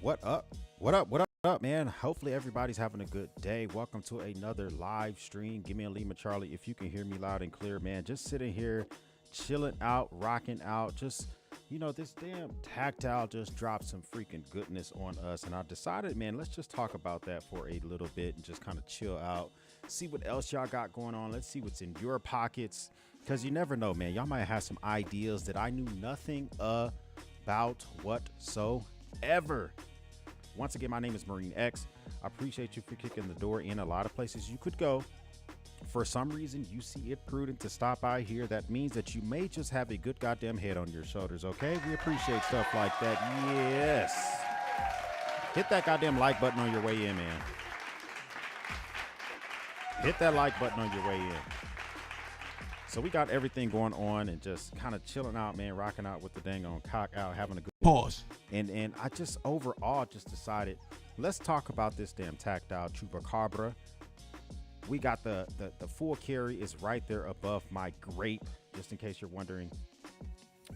What up? What up? What up, man? Hopefully everybody's having a good day. Welcome to another live stream. Give me a Lima Charlie if you can hear me loud and clear, man. Just sitting here, chilling out, rocking out. Just, this damn Tactile just dropped some freaking goodness on us. And I decided, man, let's just talk about that for a little bit and just kind of chill out. See what else y'all got going on. Let's see what's in your pockets. Because you never know, man. Y'all might have some ideas that I knew nothing about whatsoever. Once again, my name is Marine X. I appreciate you for kicking the door in. A lot of places you could go. For some reason, you see it prudent to stop by here. That means that you may just have a good goddamn head on your shoulders, okay? We appreciate stuff like that. Yes. Hit that goddamn like button on your way in, man. Hit that like button on your way in. So we got everything going on and just kind of chilling out, man, rocking out with the dang on cock out, having a good pause. And I just overall just decided, let's talk about this damn Tactile Chupacabra. We got the full carry is right there above my grape, just in case you're wondering,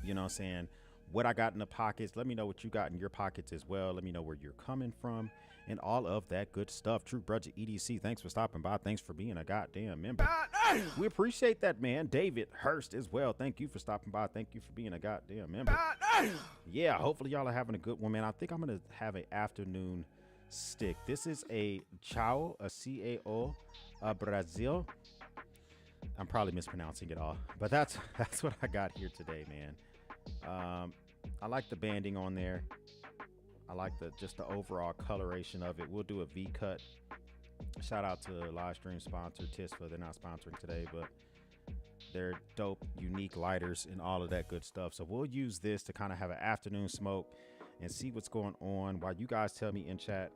you know what I'm saying, what I got in the pockets. Let me know what you got in your pockets as well. Let me know where you're coming from and all of that good stuff. True Brother EDC, thanks for stopping by. Thanks for being a goddamn member. We appreciate that, man. David Hurst as well. Thank you for stopping by. Thank you for being a goddamn member. Yeah, hopefully y'all are having a good one, man. I think I'm going to have an afternoon stick. This is a Cao, a Cao, Brazil. I'm probably mispronouncing it all, but that's what I got here today, man. I like the banding on there. I like just the overall coloration of it. We'll do a V cut. Shout out to live stream sponsor Tisfa. They're not sponsoring today, but they're dope, unique lighters and all of that good stuff. So we'll use this to kind of have an afternoon smoke and see what's going on while you guys tell me in chat.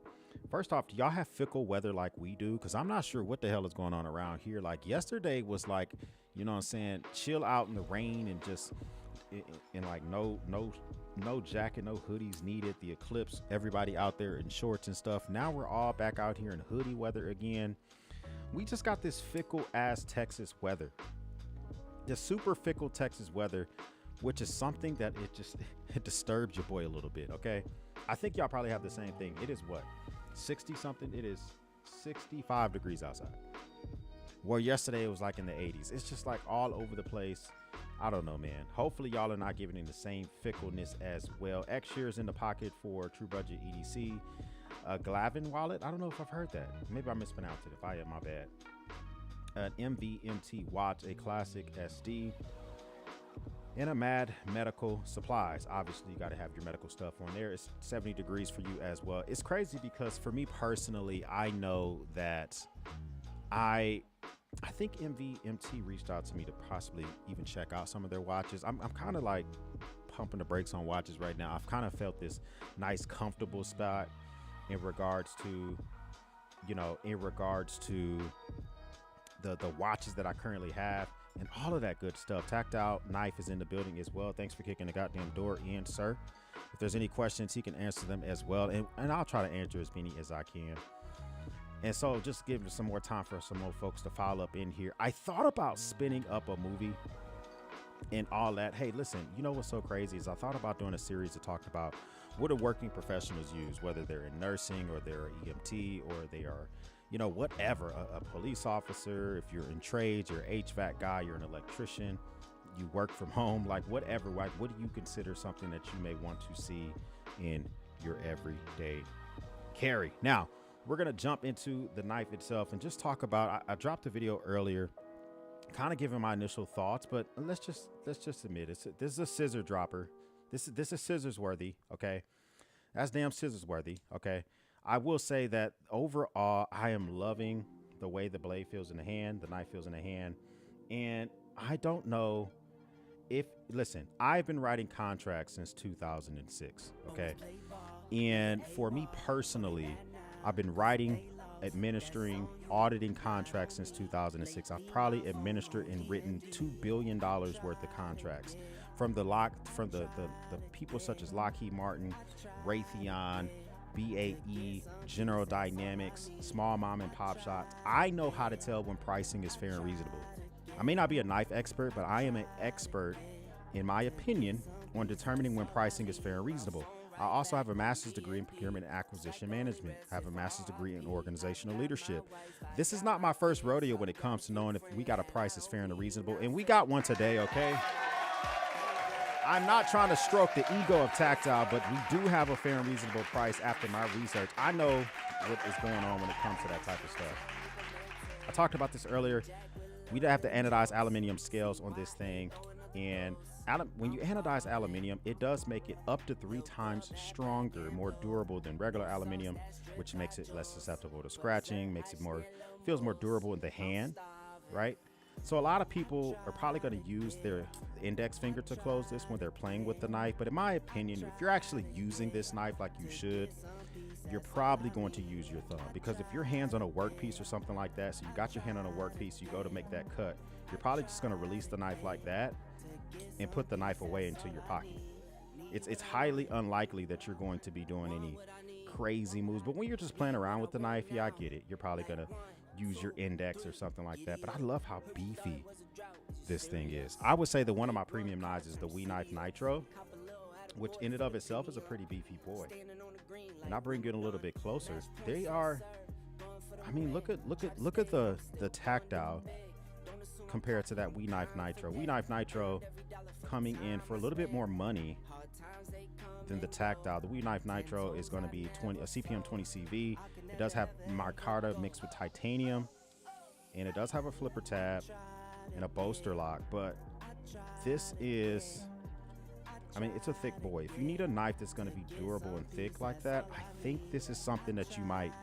First off, do y'all have fickle weather like we do? Because I'm not sure what the hell is going on around here. Like yesterday was like, you know what I'm saying, chill out in the rain and just in like no jacket, no hoodies needed. The eclipse, everybody out there in shorts and stuff. Now we're all back out here in hoodie weather again. We just got this fickle ass Texas weather, the super fickle Texas weather, which is something that it disturbs your boy a little bit. Okay, I think y'all probably have the same thing. It is what, 60 something? It is 65 degrees outside. Well, yesterday it was like in the 80s. It's just like all over the place. I don't know, man. Hopefully y'all are not giving in the same fickleness as well. X shares in the pocket for True Budget EDC. Glavin wallet. I don't know if I've heard that. Maybe I mispronounced it. If I am, my bad. An MVMT watch, a classic SD, and a Mad Medical Supplies. Obviously, you got to have your medical stuff on there. It's 70 degrees for you as well. It's crazy because for me personally, I know that I think MVMT reached out to me to possibly even check out some of their watches. I'm kind of like pumping the brakes on watches right now. I've kind of felt this nice, comfortable spot in regards to, the watches that I currently have and all of that good stuff. Tactile Knife is in the building as well. Thanks for kicking the goddamn door in, sir. If there's any questions, he can answer them as well. And I'll try to answer as many as I can. And so just give some more time for some more folks to follow up in here. I thought about spinning up a movie and all that. Hey, listen, you know what's so crazy is I thought about doing a series that talked about what do working professionals use, whether they're in nursing or they're EMT or they are, whatever, a police officer, if you're in trades, you're an HVAC guy, you're an electrician, you work from home, like whatever, like what do you consider something that you may want to see in your everyday carry? Now, we're going to jump into the knife itself and just talk about, I dropped a video earlier, kind of giving my initial thoughts, but let's just admit it. This is a scissor dropper. This is scissors worthy. Okay. That's damn scissors worthy. Okay. I will say that overall, I am loving the way the blade feels in the hand, the knife feels in the hand. And I don't know listen, I've been writing contracts since 2006. Okay. And for me personally, I've been writing, administering, auditing contracts since 2006. I've probably administered and written $2 billion worth of contracts from the people such as Lockheed Martin, Raytheon, BAE, General Dynamics, small mom and pop shops. I know how to tell when pricing is fair and reasonable. I may not be a knife expert, but I am an expert, in my opinion, on determining when pricing is fair and reasonable. I also have a master's degree in procurement and acquisition management. I have a master's degree in organizational leadership. This is not my first rodeo when it comes to knowing if we got a price that's fair and reasonable, and we got one today, okay? I'm not trying to stroke the ego of Tactile, but we do have a fair and reasonable price after my research. I know what is going on when it comes to that type of stuff. I talked about this earlier. We have to anodize aluminum scales on this thing, and when you anodize aluminum, it does make it up to 3 times stronger, more durable than regular aluminum, which makes it less susceptible to scratching, makes it feels more durable in the hand, right? So a lot of people are probably going to use their index finger to close this when they're playing with the knife. But in my opinion, if you're actually using this knife like you should, you're probably going to use your thumb, because if your hand's on a workpiece or something like that, so you got your hand on a workpiece, you go to make that cut, you're probably just going to release the knife like that and put the knife away into your pocket. It's highly unlikely that you're going to be doing any crazy moves. But when you're just playing around with the knife, yeah, I get it. You're probably going to use your index or something like that. But I love how beefy this thing is. I would say that one of my premium knives is the We Knife Nitro, which in and of itself is a pretty beefy boy. And I'll bring it a little bit closer. They are, I mean, look at the Tactile compared to that We Knife Nitro. We Knife Nitro coming in for a little bit more money than the Tactile. The We Knife Nitro is going to be a CPM 20 CV. It does have micarta mixed with titanium, and it does have a flipper tab and a bolster lock. But this is, I mean, it's a thick boy. If you need a knife that's going to be durable and thick like that, I think this is something that you might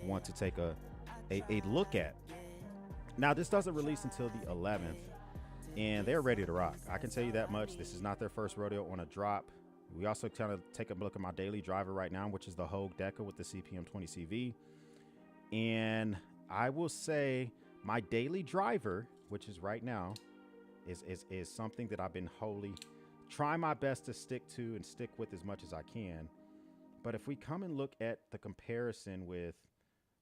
want to take a look at. Now, this doesn't release until the 11th, and they're ready to rock. I can tell you that much. This is not their first rodeo on a drop. We also kind of take a look at my daily driver right now, which is the Hogue Deca with the CPM 20 CV. And I will say my daily driver, which is right now, is something that I've been wholly trying my best to stick to and stick with as much as I can. But if we come and look at the comparison with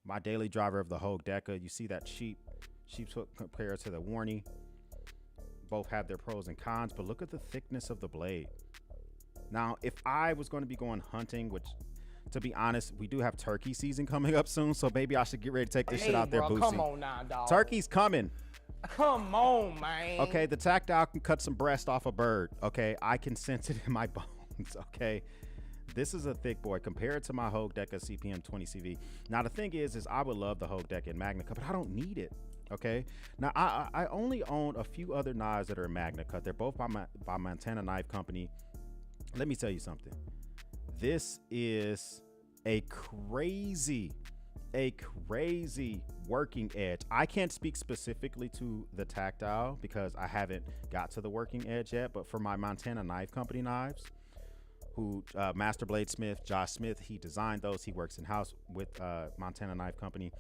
my daily driver of the Hogue Deca, you see that sheep's hook compared to the Warney. Both have their pros and cons, but look at the thickness of the blade. Now, if I was going to be going hunting, which, to be honest, we do have turkey season coming up soon, so maybe I should get ready to take this shit out there, Boosie. Come on now, dog. Turkey's coming. Come on, man. Okay, the Tactile can cut some breast off a bird. Okay, I can sense it in my bones. Okay, this is a thick boy compared to my Hogue Deca CPM 20 CV. Now, the thing is I would love the Hogue Deca and Magnacut, but I don't need it. Okay, now I only own a few other knives that are Magnacut. They're both by Montana Knife Company. Let me tell you something. This is a crazy working edge. I can't speak specifically to the Tactile because I haven't got to the working edge yet, but for my Montana Knife Company knives, who Master Bladesmith Josh Smith, he designed those. He works in-house with Montana Knife Company.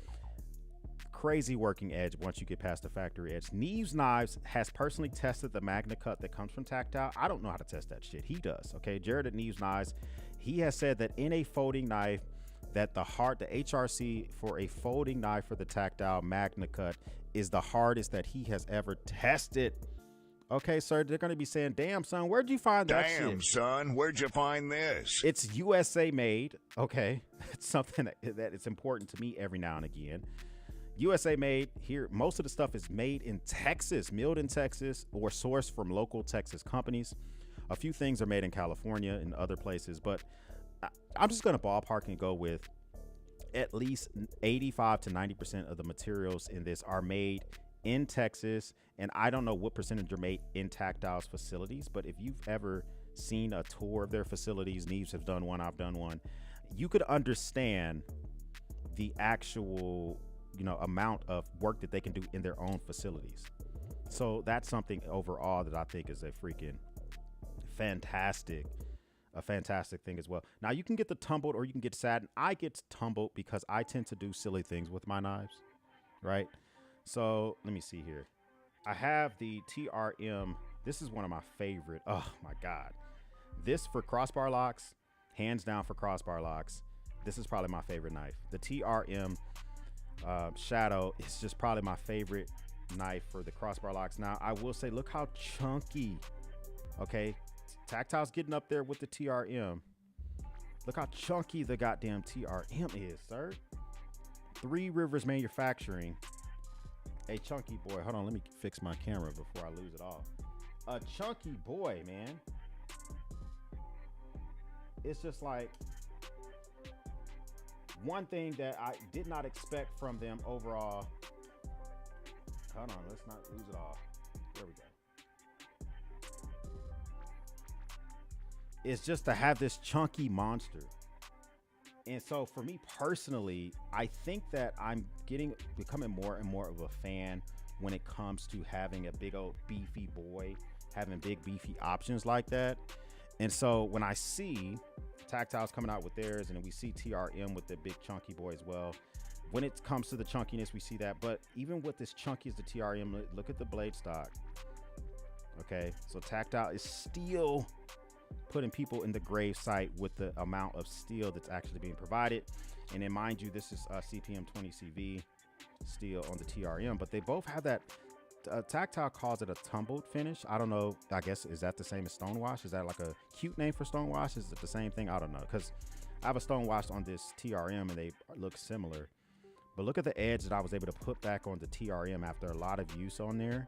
Crazy working edge once you get past the factory edge. Neves Knives has personally tested the Magnacut that comes from Tactile. I don't know how to test that shit. He does. Okay, Jared at Neves Knives, he has said that in a folding knife, that the HRC for a folding knife for the Tactile Magnacut is the hardest that he has ever tested. Okay, sir, they're going to be saying, damn, son, where'd you find that shit? Damn, son, where'd you find this? It's USA made. Okay, it's something that it's important to me every now and again. USA made here. Most of the stuff is made in Texas, milled in Texas, or sourced from local Texas companies. A few things are made in California and other places, but I'm just going to ballpark and go with at least 85 to 90% of the materials in this are made in Texas. And I don't know what percentage are made in Tactile's facilities, but if you've ever seen a tour of their facilities, Neves have done one, I've done one, you could understand the actual amount of work that they can do in their own facilities. So that's something overall that I think is a freaking fantastic thing as well. Now you can get the tumbled or you can get satin. I get tumbled because I tend to do silly things with my knives, right? So let me see here. I have the TRM. This is one of my favorite. Oh my God. This for crossbar locks, hands down for crossbar locks. This is probably my favorite knife. The TRM Shadow is just probably my favorite knife for the crossbar locks. Now I will say, look how chunky. Okay, Tactile's getting up there with the TRM, Look how chunky the goddamn TRM is, sir. Three Rivers Manufacturing. A chunky boy. Hold on, let me fix my camera before I lose it all. A chunky boy, man. It's just like one thing that I did not expect from them overall. Hold on, let's not lose it all. There we go. It's just to have this chunky monster. And so for me personally, I think that I'm becoming more and more of a fan when it comes to having a big old beefy boy, having big beefy options like that. And so when I see Tactile's coming out with theirs, and then we see TRM with the big chunky boy as well. When it comes to the chunkiness, we see that. But even with this chunky as the TRM, look at the blade stock. Okay, so Tactile is still putting people in the grave site with the amount of steel that's actually being provided. And then mind you, this is CPM 20 CV steel on the TRM, but they both have that Tactile calls it a tumbled finish. I don't know, I guess, is that the same as stonewash? Is that like a cute name for stonewash? Is it the same thing? I don't know, because I have a stonewash on this TRM and they look similar. But look at the edge that I was able to put back on the TRM after a lot of use on there.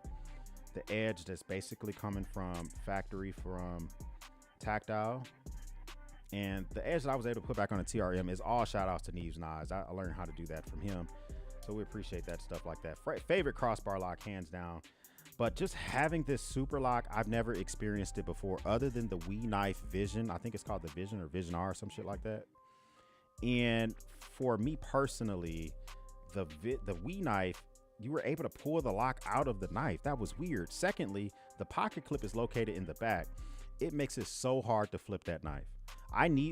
The edge that's basically coming from factory from Tactile, and the edge that I was able to put back on the TRM is all shout outs to Neves Knives. I learned how to do that from him, so we appreciate that stuff like that. Favorite crossbar lock, hands down. But just having this super lock, I've never experienced it before other than the We Knife Vision. I think it's called the Vision or Vision R or some shit like that. And for me personally, the We Knife, you were able to pull the lock out of the knife. That was weird. Secondly, the pocket clip is located in the back. It makes it so hard to flip that knife.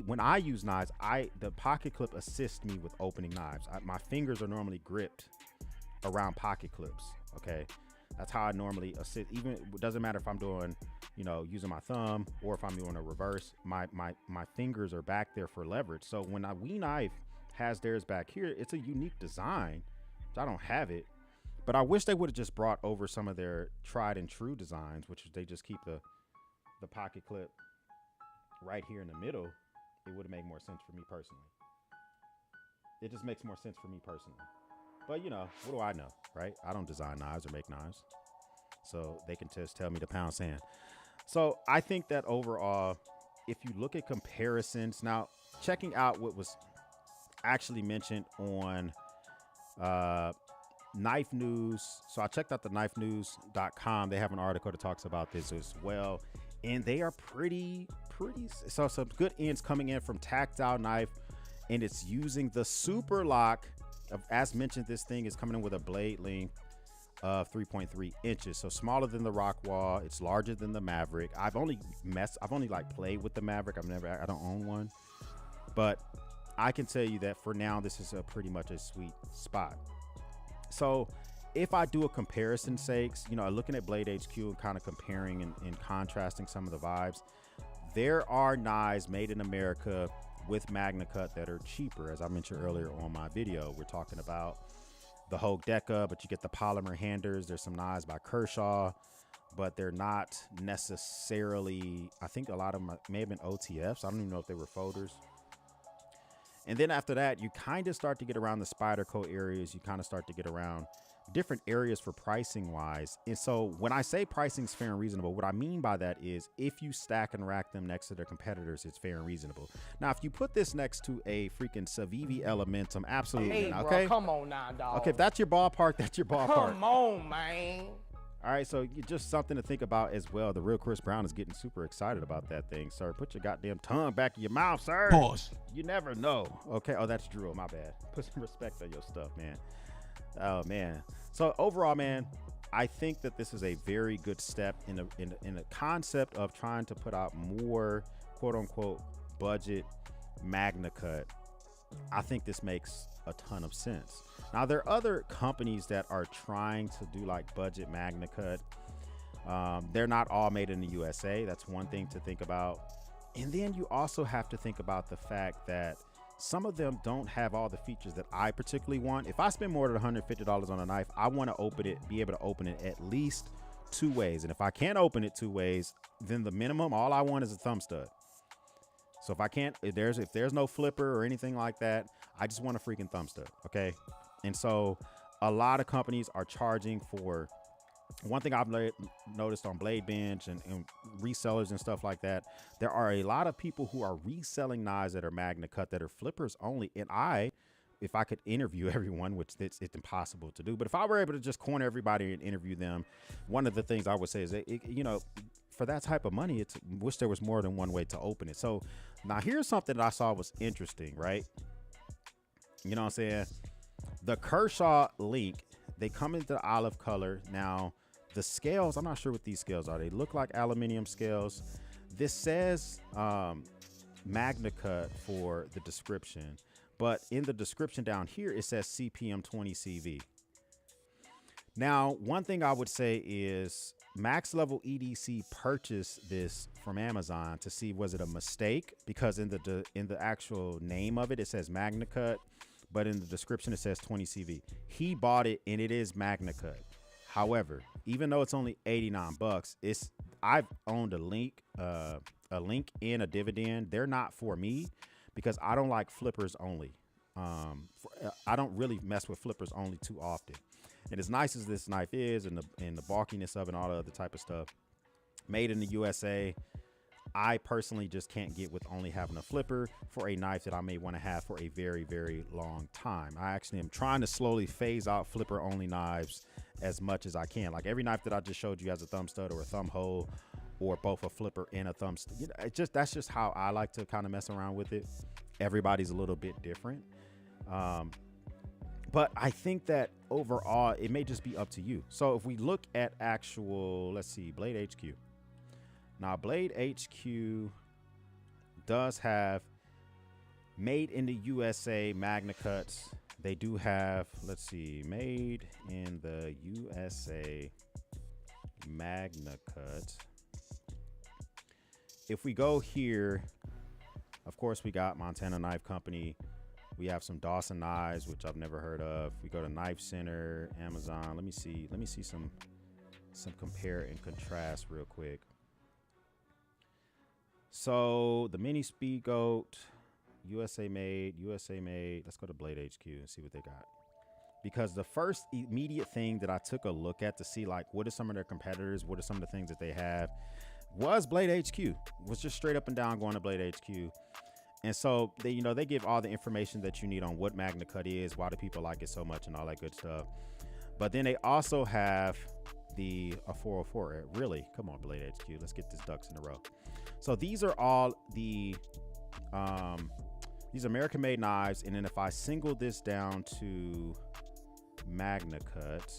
When I use knives, the pocket clip assists me with opening knives. My fingers are normally gripped around pocket clips. Okay, that's how I normally assist. Even it doesn't matter if I'm doing, using my thumb or if I'm doing a reverse. My fingers are back there for leverage. So when a We Knife has theirs back here, it's a unique design. So I don't have it, but I wish they would have just brought over some of their tried and true designs, which they just keep the pocket clip right here in the middle. It would have made more sense for me personally. It just makes more sense for me personally. But what do I know, right? I don't design knives or make knives, so they can just tell me to pound sand. So I think that overall, if you look at comparisons, now checking out what was actually mentioned on Knife News. So I checked out the knifenews.com. They have an article that talks about this as well. And they are pretty, so some good ends coming in from Tactile Knife, and it's using the super lock. As mentioned, this thing is coming in with a blade length of 3.3 inches, so smaller than the Rockwall. It's larger than the Maverick. I've only like played with the Maverick. I don't own one, but I can tell you that for now, this is pretty much a sweet spot. So if I do a comparison sakes, looking at Blade HQ and kind of comparing and contrasting some of the vibes, there are knives made in America with Magnacut that are cheaper. As I mentioned earlier on my video, we're talking about the Hogue Deca, but you get the polymer handers. There's some knives by Kershaw, but they're not necessarily, I think a lot of them may have been OTFs. I don't even know if they were folders. And then after that, you kind of start to get around the Spyderco areas. You kind of start to get around different areas for pricing wise. And so when I say pricing is fair and reasonable, what I mean by that is if you stack and rack them next to their competitors, it's fair and reasonable. Now, if you put this next to a freaking Civivi Elementum, absolutely. Hey, okay, bro, come on now, dog. Okay, if that's your ballpark, that's your ballpark. Come on, man. All right, so just something to think about as well. The real Chris Brown is getting super excited about that thing, sir. Put your goddamn tongue back in your mouth, sir. Pause. You never know. Okay, oh, that's Drew. My bad. Put some respect on your stuff, man. Oh, man. So overall, man, I think that this is a very good step in a concept of trying to put out more quote-unquote budget Magnacut. I think this makes a ton of sense. Now, there are other companies that are trying to do like budget Magnacut. They're not all made in the USA. That's one thing to think about. And then you also have to think about the fact that some of them don't have all the features that I particularly want. If I spend more than $150 on a knife, I want to be able to open it at least 2 ways. And if I can't open it 2 ways, then the minimum, all I want is a thumb stud. So if there's no flipper or anything like that, I just want a freaking thumb stud. Okay. And so a lot of companies are charging for, one thing I've noticed on Blade Bench and resellers and stuff like that, there are a lot of people who are reselling knives that are Magnacut that are flippers only. And if I could interview everyone, which it's impossible to do, but if I were able to just corner everybody and interview them, one of the things I would say is that, for that type of money, wish there was more than one way to open it. So now here's something that I saw was interesting, right? You know what I'm saying? The Kershaw Link, they come into the olive color. Now, the scales, I'm not sure what these scales are. They look like aluminum scales. This says Magnacut for the description, but in the description down here, it says CPM 20 CV. Now, one thing I would say is Max Level EDC purchased this from Amazon to see, was it a mistake? Because in the actual name of it, it says Magnacut, but in the description, it says 20 CV. He bought it and it is Magnacut. However, even though it's only $89, I've owned a Link and a Dividend. They're not for me because I don't like flippers only. I don't really mess with flippers only too often. And as nice as this knife is, and the bulkiness of it and all the other type of stuff, made in the USA, I personally just can't get with only having a flipper for a knife that I may want to have for a very, very long time. I actually am trying to slowly phase out flipper only knives as much as I can. Like every knife that I just showed you has a thumb stud or a thumb hole, or both a flipper and a thumb stud. That's just how I like to kind of mess around with it. Everybody's a little bit different. But I think that overall, it may just be up to you. So if we look at actual, let's see, Blade HQ. Now, Blade HQ does have made in the USA Magnacuts. They do have, let's see, made in the USA Magnacut. If we go here, of course, we got Montana Knife Company. We have some Dawson knives, which I've never heard of. We go to Knife Center, Amazon. Let me see some compare and contrast real quick. So the Mini Speed Goat, USA made. Let's go to Blade HQ and see what they got. Because the first immediate thing that I took a look at to see, like, what are some of their competitors, what are some of the things that they have, was Blade HQ. Was just straight up and down going to Blade HQ. And so they give all the information that you need on what Magnacut is, why do people like it so much, and all that good stuff. But then they also have the 404. Really, come on, Blade HQ. Let's get these ducks in a row. So these are all the these American-made knives. And then if I single this down to Magnacut,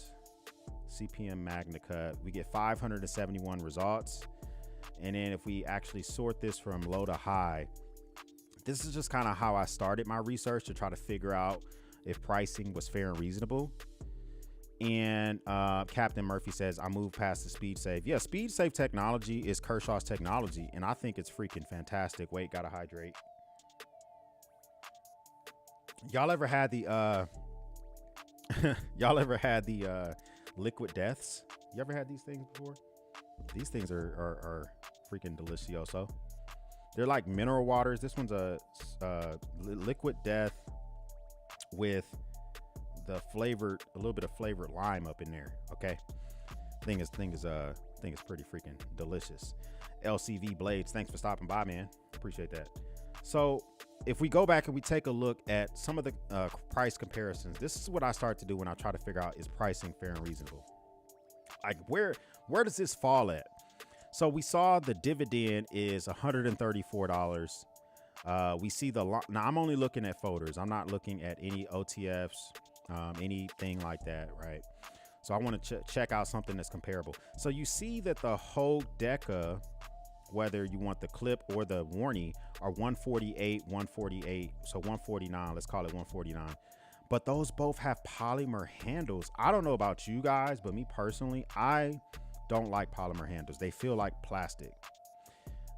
CPM Magnacut, we get 571 results. And then if we actually sort this from low to high, this is just kind of how I started my research to try to figure out if pricing was fair and reasonable. And Captain Murphy says, I moved past the speed save. Yeah, speed save technology is Kershaw's technology, and I think it's freaking fantastic. Wait, gotta hydrate. Y'all ever had the liquid deaths? You ever had these things before? These things are freaking delicioso. They're like mineral waters. This one's a liquid death with the flavored, a little bit of flavored lime up in there. Okay, thing is pretty freaking delicious. LCV Blades, thanks for stopping by, man. Appreciate that. So if we go back and we take a look at some of the price comparisons, this is what I start to do when I try to figure out, is pricing fair and reasonable? Like where does this fall at? So we saw the Dividend is $134. We see now I'm only looking at folders. I'm not looking at any OTFs, anything like that, right? So I want to check out something that's comparable. So you see that the whole Deca, whether you want the clip or the warning, are 148, 148. So 149, let's call it 149. But those both have polymer handles. I don't know about you guys, but me personally, I don't like polymer handles. They feel like plastic.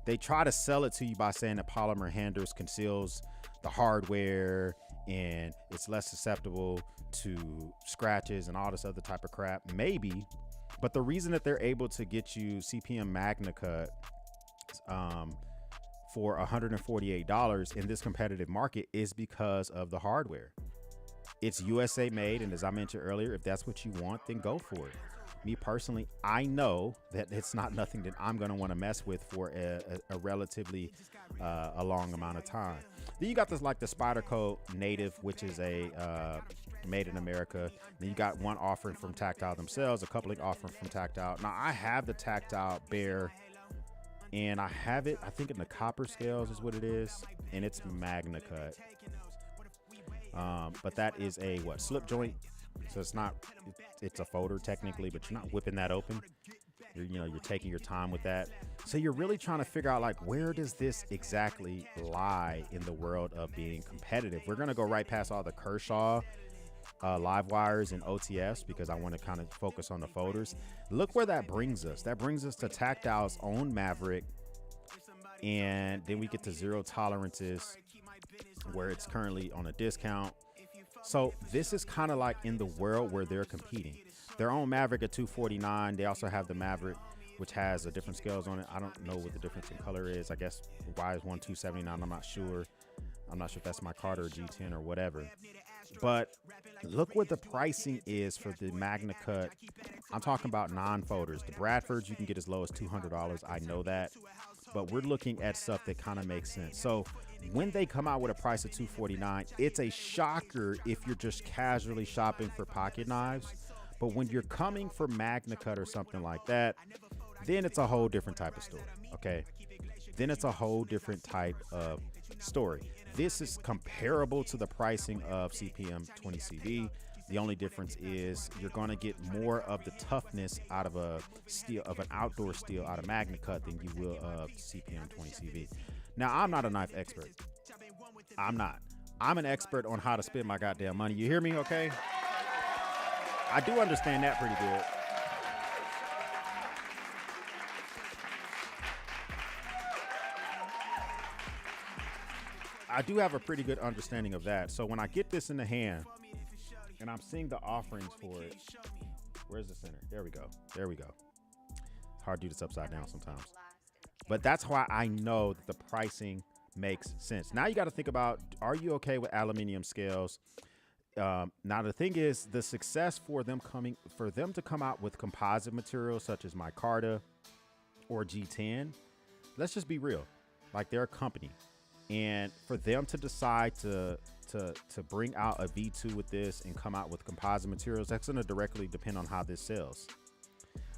They try to sell it to you by saying that polymer handles conceals the hardware and it's less susceptible to scratches and all this other type of crap. Maybe, but the reason that they're able to get you CPM Magnacut for $148 in this competitive market is because of the hardware. It's USA made, and as I mentioned earlier, if that's what you want, then go for it. Me personally, I know that it's not nothing that I'm going to want to mess with for a relatively a long amount of time. Then you got this like the Spyderco Native, which is a made in America. Then you got one offering from Tactile themselves, a couple of offering from Tactile. Now I have the Tactile Bear, and I have it, I think in the copper scales is what it is, and it's Magnacut. But that is a slip joint. So it's not, it's a folder technically, but you're not whipping that open. You're taking your time with that. So you're really trying to figure out like, where does this exactly lie in the world of being competitive? We're going to go right past all the Kershaw live wires and OTFs because I want to kind of focus on the folders. Look where that brings us. That brings us to Tactile's own Maverick. And then we get to zero tolerances where it's currently on a discount. So this is kind of like in the world where they're competing. Their own Maverick at $249. They also have the Maverick, which has a different scales on it. I don't know what the difference in color is. I guess why is one $279? I'm not sure. I'm not sure if that's my Carter or G10 or whatever. But look what the pricing is for the Magnacut. I'm talking about non-folders. The Bradfords you can get as low as $200. I know that. But we're looking at stuff that kind of makes sense. So when they come out with a price of $249, it's a shocker if you're just casually shopping for pocket knives. But when you're coming for Magnacut or something like that, then it's a whole different type of story, okay? Then it's a whole different type of story. This is comparable to the pricing of CPM 20CV. The only difference is you're going to get more of the toughness out of a steel, of an outdoor steel out of Magnacut than you will of CPM 20CV. Now, I'm not a knife expert. I'm not. I'm an expert on how to spend my goddamn money. You hear me, okay? I do understand that pretty good. I do have a pretty good understanding of that. So when I get this in the hand and I'm seeing the offerings for it, where's the center? There we go. There we go. It's hard to do this upside down sometimes. But that's why I know that the pricing makes sense. Now you got to think about, are you okay with aluminum scales? Now the thing is, the success for them to come out with composite materials such as micarta or G10, let's just be real, like they're a company, and for them to decide to bring out a V2 with this and come out with composite materials, that's going to directly depend on how this sells.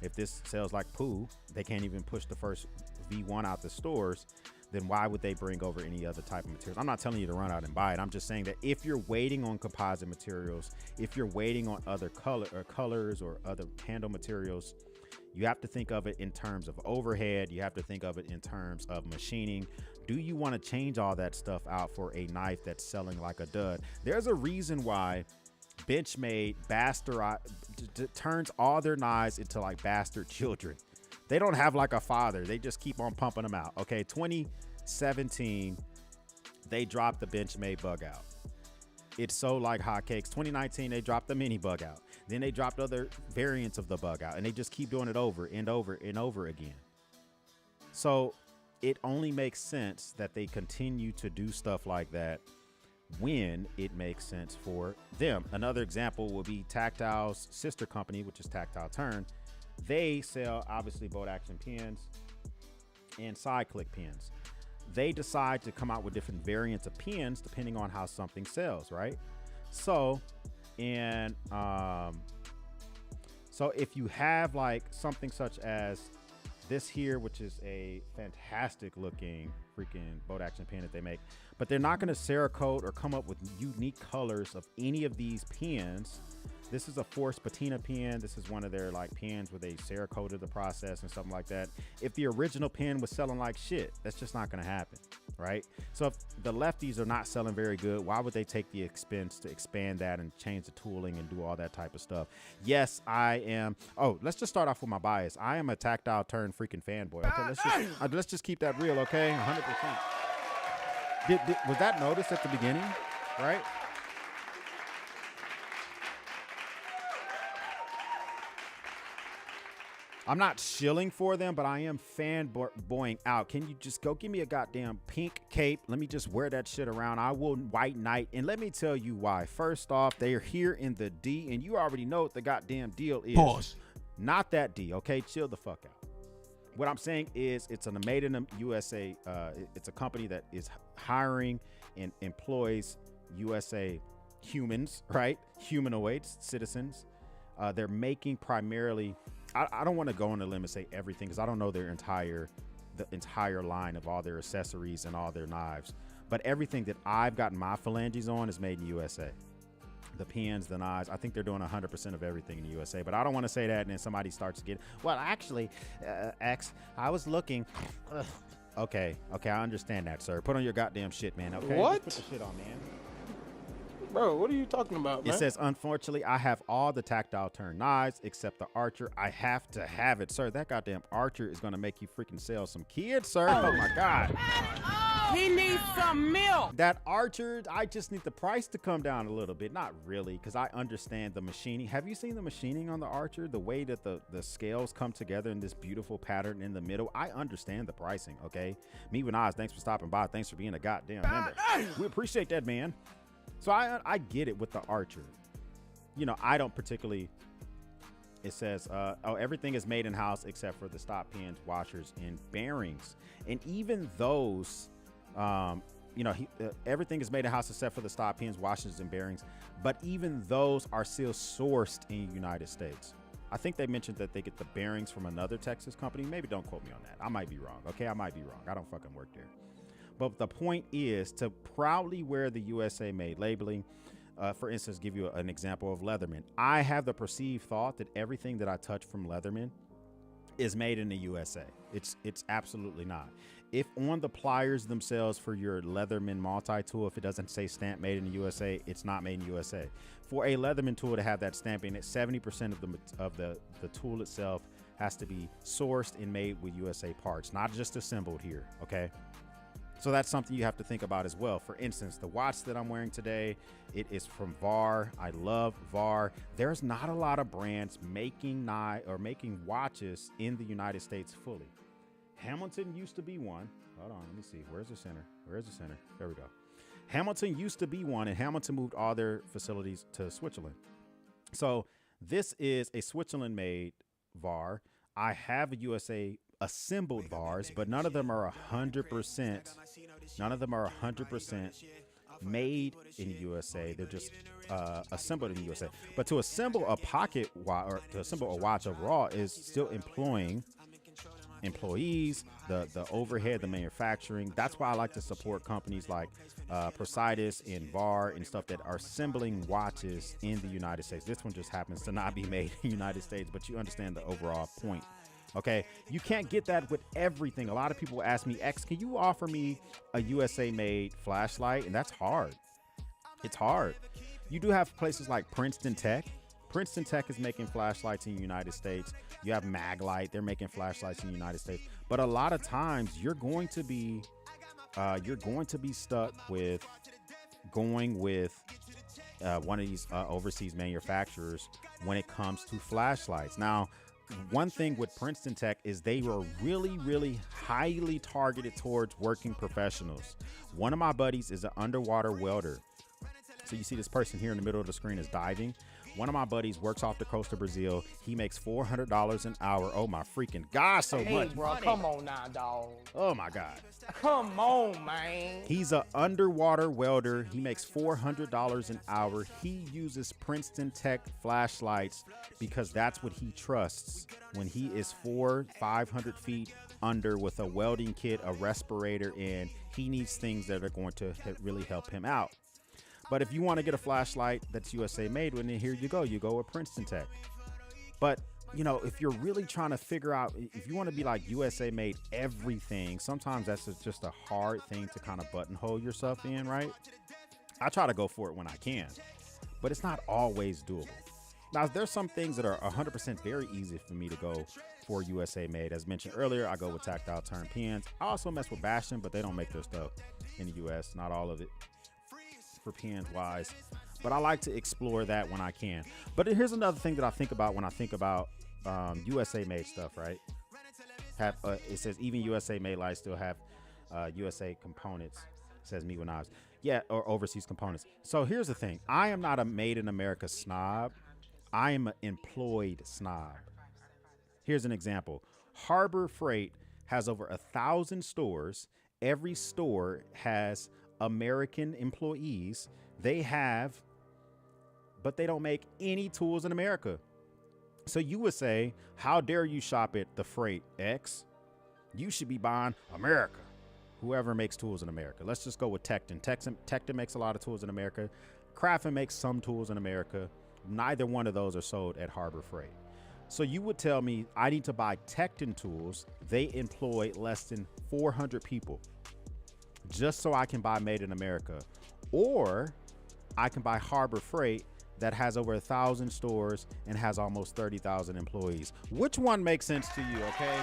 If this sells like poo, they can't even push the first V1 out the stores, then why would they bring over any other type of materials? I'm not telling you to run out and buy it. I'm just saying that if you're waiting on composite materials, if you're waiting on other colors or other handle materials, you have to think of it in terms of overhead. You have to think of it in terms of machining. Do you want to change all that stuff out for a knife that's selling like a dud? There's a reason why Benchmade turns all their knives into like bastard children. They don't have like a father. They just keep on pumping them out. Okay, 2017, they dropped the Benchmade bug out. It's so like hotcakes. 2019, they dropped the mini bug out. Then they dropped other variants of the bug out, and they just keep doing it over and over and over again. So it only makes sense that they continue to do stuff like that when it makes sense for them. Another example will be Tactile's sister company, which is Tactile Turn. They sell obviously bolt action pins and side click pins. They decide to come out with different variants of pins depending on how something sells, right? So if you have like something such as this here, which is a fantastic looking freaking bolt action pin that they make, but they're not going to Cerakote or come up with unique colors of any of these pins. This is a forced patina pin. This is one of their like pins where they Cerakoted the process and something like that. If the original pin was selling like shit, that's just not going to happen, right? So if the lefties are not selling very good, why would they take the expense to expand that and change the tooling and do all that type of stuff? Yes, I am. Oh, let's just start off with my bias. I am a Tactile Turn freaking fanboy. Okay, let's just keep that real. Okay, 100%. Was that noticed at the beginning, right? I'm not shilling for them, but I am fanboying out. Can you just go give me a goddamn pink cape? Let me just wear that shit around. I will white knight. And let me tell you why. First off, they are here in the D, and you already know what the goddamn deal is. Pause. Not that D, okay? Chill the fuck out. What I'm saying is it's a made in the USA. It's a company that is hiring and employs USA humans, right? Humanoids, citizens. They're making primarily... I don't want to go on a limb and say everything because I don't know the entire line of all their accessories and all their knives. But everything that I've gotten my phalanges on is made in USA. The pins, the knives, I think they're doing 100% of everything in the USA. But I don't want to say that and then somebody starts to get, well, actually, X, I was looking. Okay, I understand that, sir. Put on your goddamn shit, man, okay? What? Just put the shit on, man. Bro, what are you talking about, man? It says, unfortunately, I have all the tactile turn knives except the Archer. I have to have it, sir. That goddamn Archer is going to make you freaking sell some kids, sir. Oh, my God. He needs some milk. That Archer, I just need the price to come down a little bit. Not really, because I understand the machining. Have you seen the machining on the Archer? The way that the scales come together in this beautiful pattern in the middle. I understand the pricing, okay? Me with Oz, thanks for stopping by. Thanks for being a goddamn member. We appreciate that, man. So I get it with the Archer. You know, I don't particularly, it says, everything is made in-house except for the stop pins, washers, and bearings. And even those, you know, everything is made in-house except for the stop pins, washers, and bearings. But even those are still sourced in the United States. I think they mentioned that they get the bearings from another Texas company. Maybe don't quote me on that. I might be wrong. Okay, I might be wrong. I don't fucking work there. But the point is to proudly wear the USA made labeling. For instance, give you an example of Leatherman. I have the perceived thought that everything that I touch from Leatherman is made in the USA. It's absolutely not. If on the pliers themselves for your Leatherman multi-tool, if it doesn't say stamp made in the USA, it's not made in the USA. For a Leatherman tool to have that stamping, 70% of the tool itself has to be sourced and made with USA parts, not just assembled here, okay? So that's something you have to think about as well. For instance, the watch that I'm wearing today, it is from VAR. I love VAR. There's not a lot of brands making watches in the United States fully. Hamilton used to be one. Hold on, let me see. Where's the center? There we go. Hamilton used to be one, and Hamilton moved all their facilities to Switzerland. So this is a Switzerland-made VAR. I have a USA assembled VARs, but none of them are 100%. None of them are 100% made in the USA. They're just assembled in the USA. But to assemble a pocket watch, or to assemble a watch overall, is still employing employees, the overhead, the manufacturing. That's why I like to support companies like Presidus and VAR and stuff that are assembling watches in the United States. This one just happens to not be made in the United States, but you understand the overall point. Okay, you can't get that with everything. A lot of people ask me, X, can you offer me a USA made flashlight? And that's hard. It's hard. You do have places like Princeton Tech. Princeton Tech is making flashlights in the United States. You have Maglite, they're making flashlights in the United States. But a lot of times you're going to be stuck with going with one of these overseas manufacturers when it comes to flashlights. Now, one thing with Princeton Tech is they were really, really highly targeted towards working professionals. One of my buddies is an underwater welder. So you see this person here in the middle of the screen is diving. One of my buddies works off the coast of Brazil. He makes $400 an hour. Oh my freaking God, so much bro, money. come on now, dog. Oh my God. Come on, man. He's an underwater welder. He makes $400 an hour. He uses Princeton Tech flashlights because that's what he trusts when he is 500 feet under with a welding kit, a respirator, and he needs things that are going to really help him out. But if you want to get a flashlight that's USA made, well, then here you go. You go with Princeton Tech. But, you know, if you're really trying to figure out, if you want to be like USA made everything, sometimes that's just a hard thing to kind of buttonhole yourself in, right? I try to go for it when I can, but it's not always doable. Now, there's some things that are 100% very easy for me to go for USA made. As mentioned earlier, I go with tactile turn pins. I also mess with Bastion, but they don't make their stuff in the US, not all of it. For pins wise, but I like to explore that when I can. But here's another thing that I think about when I think about USA made stuff, right? Have it says even USA made lights still have USA components. Says me when I was or overseas components. So here's the thing: I am not a made in America snob. I am an employed snob. Here's an example: Harbor Freight has over 1,000 stores. Every store has American employees. But they don't make any tools in America. So you would say, how dare you shop at the Freight X? You should be buying America. Whoever makes tools in America. Let's just go with Tecton. Tecton makes a lot of tools in America. Crafton makes some tools in America. Neither one of those are sold at Harbor Freight. So you would tell me I need to buy Tecton tools. They employ less than 400 people just so I can buy made in America. Or I can buy Harbor Freight that has over 1,000 stores and has almost 30,000 employees. Which one makes sense to you, okay?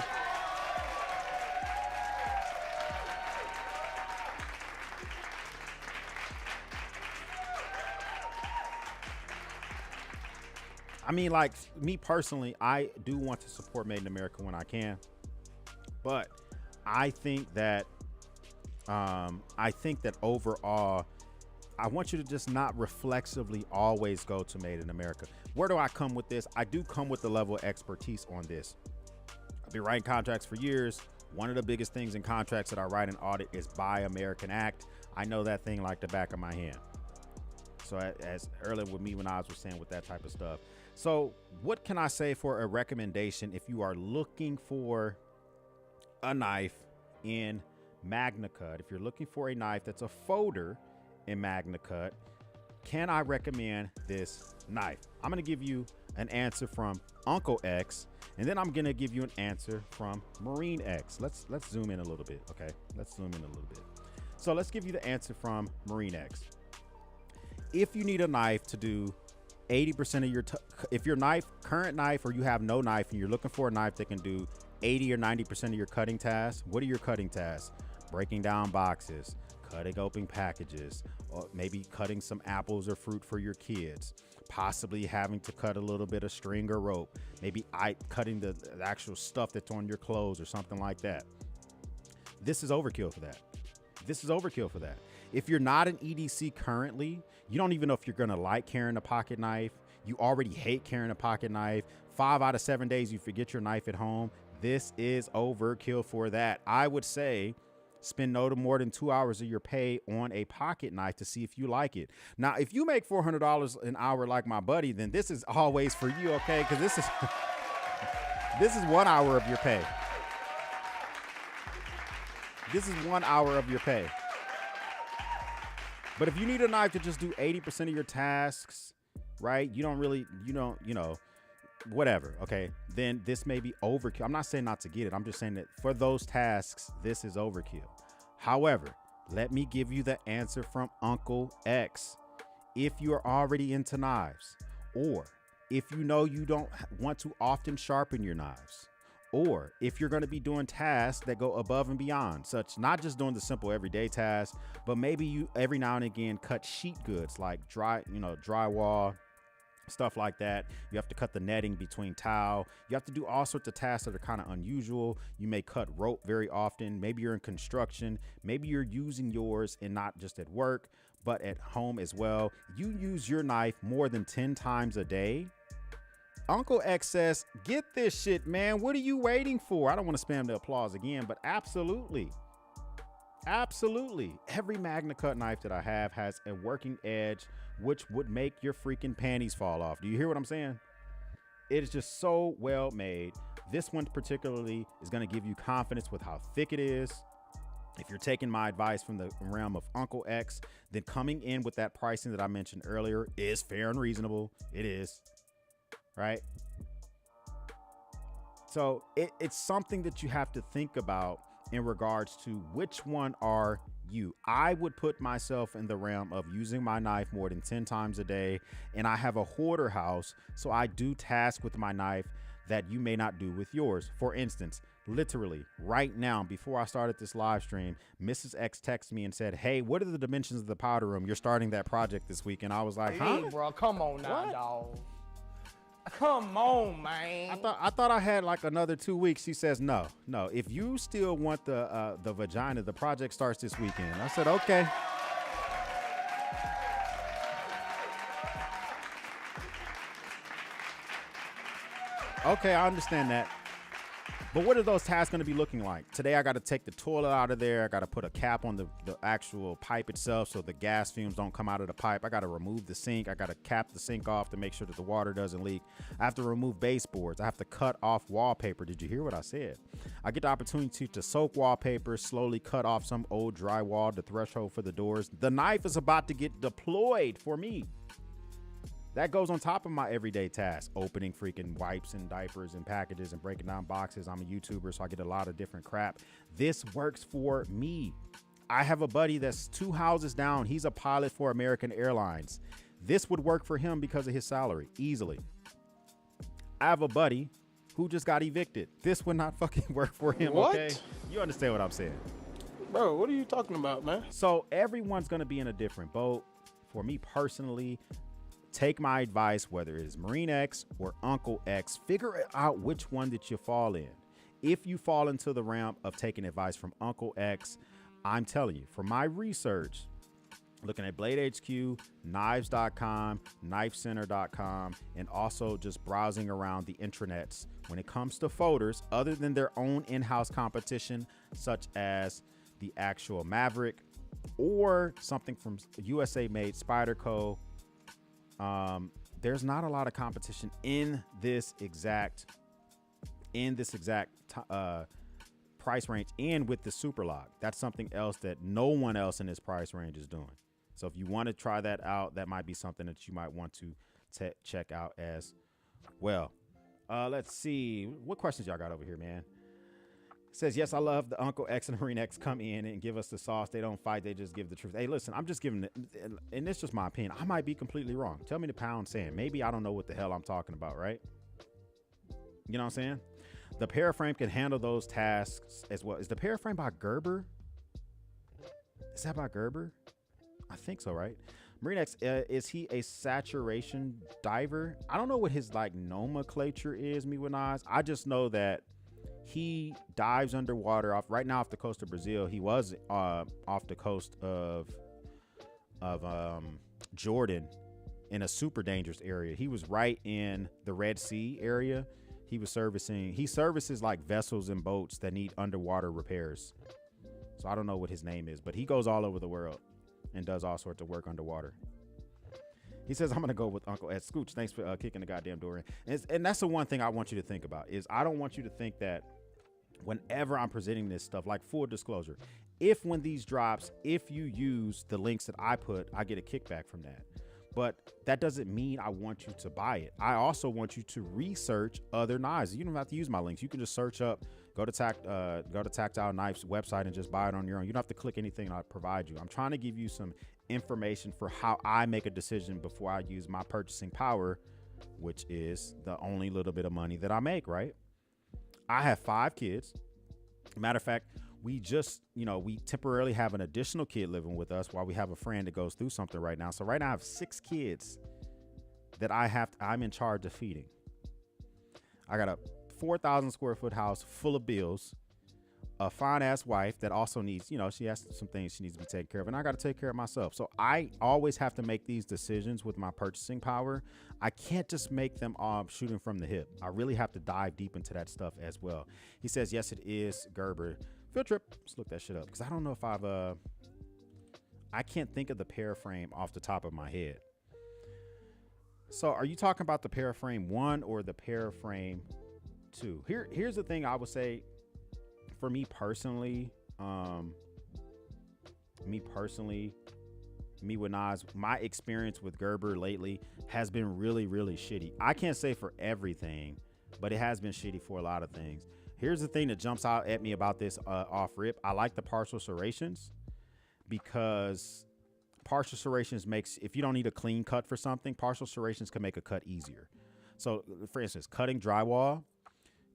I mean, like, me personally, I do want to support Made in America when I can, but I think that overall, I want you to just not reflexively always go to Made in America. Where do I come with this? I do come with the level of expertise on this. I've been writing contracts for years. One of the biggest things in contracts that I write and audit is Buy American Act. I know that thing like the back of my hand. So as earlier with me when I was saying with that type of stuff. So what can I say for a recommendation if you are looking for a knife in Magnacut? If you're looking for a knife that's a folder in Magnacut, can I recommend this knife? I'm going to give you an answer from Uncle X, and then I'm going to give you an answer from Marine X. Let's zoom in a little bit, okay? Let's zoom in a little bit. So let's give you the answer from Marine X. If you need a knife to do 80% of your, if your current knife, or you have no knife and you're looking for a knife that can do 80 or 90% of your cutting tasks, what are your cutting tasks? Breaking down boxes, cutting open packages, or maybe cutting some apples or fruit for your kids, possibly having to cut a little bit of string or rope, maybe cutting the actual stuff that's on your clothes or something like that. This is overkill for that. This is overkill for that. If you're not an EDC currently, you don't even know if you're gonna like carrying a pocket knife. You already hate carrying a pocket knife. 5 out of 7 days you forget your knife at home. This is overkill for that. I would say spend no more than 2 hours of your pay on a pocket knife to see if you like it. Now, if you make $400 an hour like my buddy, then this is always for you, okay? Because this is this is 1 hour of your pay. This is 1 hour of your pay. But if you need a knife to just do 80% of your tasks, right? You don't, whatever, okay? Then this may be overkill. I'm not saying not to get it. I'm just saying that for those tasks, this is overkill. However, let me give you the answer from Uncle X. If you are already into knives, or if you know you don't want to often sharpen your knives, or if you're going to be doing tasks that go above and beyond, such not just doing the simple everyday tasks, but maybe you every now and again cut sheet goods like drywall, stuff like that. You have to cut the netting between tile. You have to do all sorts of tasks that are kind of unusual. You may cut rope very often. Maybe you're in construction. Maybe you're using yours and not just at work, but at home as well. You use your knife more than 10 times a day. Uncle X says, get this shit, man. What are you waiting for? I don't want to spam the applause again, but absolutely. Absolutely. Every Magnacut knife that I have has a working edge, which would make your freaking panties fall off. Do you hear what I'm saying? It is just so well made. This one particularly is going to give you confidence with how thick it is. If you're taking my advice from the realm of Uncle X, then coming in with that pricing that I mentioned earlier is fair and reasonable. It is. Right? So it's something that you have to think about in regards to which one are you. I would put myself in the realm of using my knife more than 10 times a day, and I have a hoarder house, so I do tasks with my knife that you may not do with yours. For instance, literally right now, before I started this live stream, Mrs. X texted me and said, hey, what are the dimensions of the powder room? You're starting that project this week. And I was like, huh? Hey, bro, come on now, dog. Come on, man. I thought I had like another 2 weeks. She says no. If you still want the vagina, the project starts this weekend. I said okay. Okay, I understand that. But what are those tasks going to be looking like? Today, I got to take the toilet out of there. I got to put a cap on the actual pipe itself so the gas fumes don't come out of the pipe. I got to remove the sink. I got to cap the sink off to make sure that the water doesn't leak. I have to remove baseboards. I have to cut off wallpaper. Did you hear what I said? I get the opportunity to soak wallpaper, slowly cut off some old drywall, the threshold for the doors. The knife is about to get deployed for me. That goes on top of my everyday tasks, opening freaking wipes and diapers and packages and breaking down boxes. I'm a YouTuber, so I get a lot of different crap. This works for me. I have a buddy that's 2 houses down. He's a pilot for American Airlines. This would work for him because of his salary, easily. I have a buddy who just got evicted. This would not fucking work for him, What? okay? You understand what I'm saying? Bro, what are you talking about, man? So everyone's going to be in a different boat. For me personally, take my advice, whether it is Marine X or Uncle X, figure out which one that you fall in. If you fall into the realm of taking advice from Uncle X, I'm telling you, from my research, looking at Blade HQ, knives.com, knifecenter.com, and also just browsing around the intranets, when it comes to folders, other than their own in-house competition, such as the actual Maverick or something from USA made Spyderco, there's not a lot of competition in this exact price range, and with the super lock. That's something else that no one else in this price range is doing. So if you want to try that out, that might be something that you might want to check out as well. Let's see what questions y'all got over here, man. It says, yes, I love the Uncle X and Marine X come in and give us the sauce. They don't fight. They just give the truth. Hey, listen, I'm just giving it, and it's just my opinion. I might be completely wrong. Tell me the pound sand. Maybe I don't know what the hell I'm talking about, right? You know what I'm saying? The paraframe can handle those tasks as well. Is the paraframe by Gerber? Is that by Gerber? I think so, right? Marine X, is he a saturation diver? I don't know what his like nomenclature is, me with eyes. I just know that he dives underwater off right now off the coast of Brazil. He was off the coast of Jordan in a super dangerous area. He was right in the Red Sea area. He services like vessels and boats that need underwater repairs. So I don't know what his name is, but he goes all over the world and does all sorts of work underwater. He says, I'm going to go with Uncle Ed. Scooch, thanks for kicking the goddamn door in. And that's the one thing I want you to think about is I don't want you to think that whenever I'm presenting this stuff, like full disclosure, when these drops, if you use the links that I put, I get a kickback from that. But that doesn't mean I want you to buy it. I also want you to research other knives. You don't have to use my links. You can just search up, go to Tactile Knife's website and just buy it on your own. You don't have to click anything I provide you. I'm trying to give you some information for how I make a decision before I use my purchasing power, which is the only little bit of money that I make, right? I have 5 kids. Matter of fact, we just, we temporarily have an additional kid living with us while we have a friend that goes through something right now. So right now I have 6 kids that I'm in charge of feeding. I got a 4,000 square foot house full of bills, a fine ass wife that also needs, she has some things she needs to be taken care of, and I got to take care of myself. So I always have to make these decisions with my purchasing power. I can't just make them shooting from the hip. I really have to dive deep into that stuff as well. He says, yes, it is Gerber. Field trip. Let's look that shit up because I don't know if I can't think of the paraframe off the top of my head. So are you talking about the paraframe 1 or the paraframe 2? Here's the thing I would say for me personally, me with Nas, my experience with Gerber lately has been really, really shitty. I can't say for everything, but it has been shitty for a lot of things. Here's the thing that jumps out at me about this off rip. I like the partial serrations because partial serrations makes, if you don't need a clean cut for something, partial serrations can make a cut easier. So for instance, cutting drywall,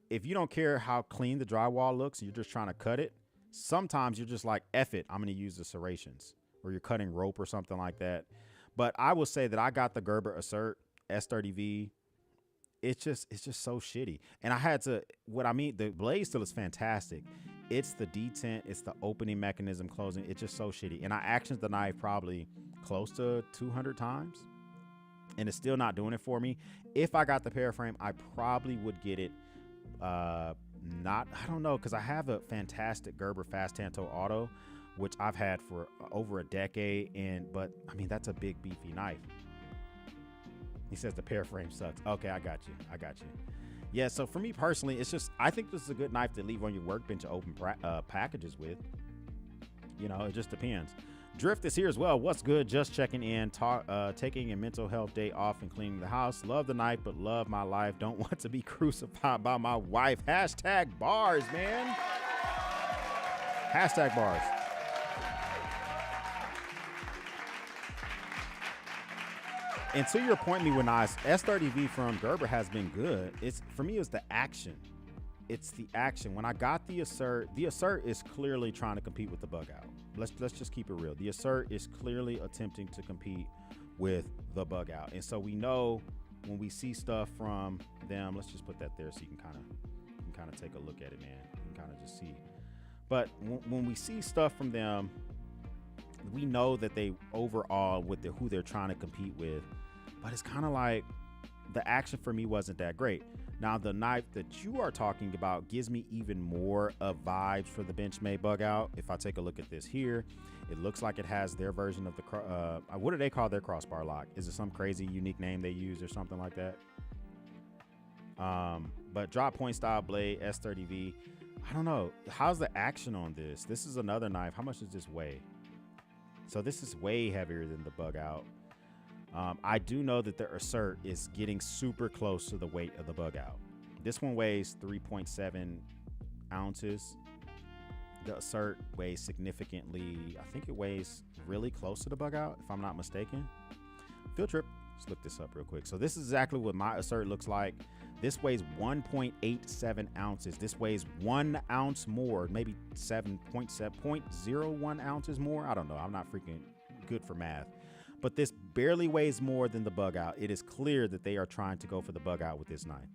if you don't care how clean the drywall looks, you're just trying to cut it. Sometimes you're just like, F it, I'm going to use the serrations, or you're cutting rope or something like that. But I will say that I got the Gerber Assert S30V it's just so shitty. And I had to, what I mean, the blade still is fantastic. It's the detent, it's the opening mechanism, closing. It's just so shitty. And I actioned the knife probably close to 200 times, and it's still not doing it for me. If I got the Paraframe, I probably would get it. I don't know, because I have a fantastic Gerber Fast Tanto Auto, which I've had for over a decade. But I mean, that's a big beefy knife. He says the Paraframe sucks. Okay, I got you. Yeah, so for me personally, it's just, I think this is a good knife to leave on your workbench to open packages with. You know, it just depends. Drift is here as well. What's good? Just checking in, taking a mental health day off and cleaning the house. Love the knife, but love my life. Don't want to be crucified by my wife. Hashtag bars, man. Hashtag bars. And to your point, me when S30V from Gerber has been good. It's, for me, it's the action. It's the action. When I got the Assert is clearly trying to compete with the Bug Out. Let's just keep it real. The Assert is clearly attempting to compete with the Bug Out. And so we know when we see stuff from them, let's just put that there so you can kind of take a look at it, man. You can kind of just see. But when we see stuff from them, we know that they overall with who they're trying to compete with, but it's kind of like the action for me wasn't that great. Now the knife that you are talking about gives me even more of vibes for the Benchmade Bug Out. If I take a look at this here, it looks like it has their version of the what do they call their crossbar lock? Is it some crazy unique name they use or something like that? But drop point style blade, S30V. I don't know. How's the action on this? This is another knife. How much does this weigh? So this is way heavier than the Bug Out. I do know that the Assert is getting super close to the weight of the Bug Out. This one weighs 3.7 ounces. The Assert weighs significantly, I think it weighs really close to the Bug Out, if I'm not mistaken. Field trip, let's look this up real quick. So this is exactly what my Assert looks like. This weighs 1.87 ounces. This weighs 1 ounce more, maybe 0.01 ounces more. I don't know. I'm not freaking good for math. But this barely weighs more than the Bug Out. It is clear that they are trying to go for the Bug Out with this knife.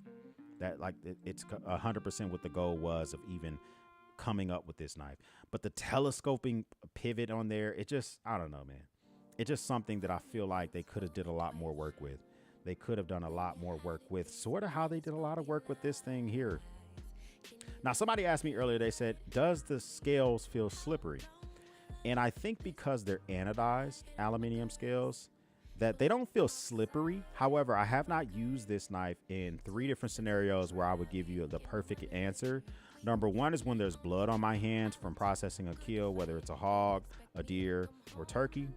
That, like, it's 100% what the goal was of even coming up with this knife. But the telescoping pivot on there, it just, I don't know, man. It's just something that I feel like they could have did a lot more work with. They could have done a lot more work with, sort of how they did a lot of work with this thing here. Now, somebody asked me earlier, they said, does the scales feel slippery? And I think because they're anodized aluminum scales, that they don't feel slippery. However, I have not used this knife in 3 different scenarios where I would give you the perfect answer. Number 1 is when there's blood on my hands from processing a kill, whether it's a hog, a deer, or turkey.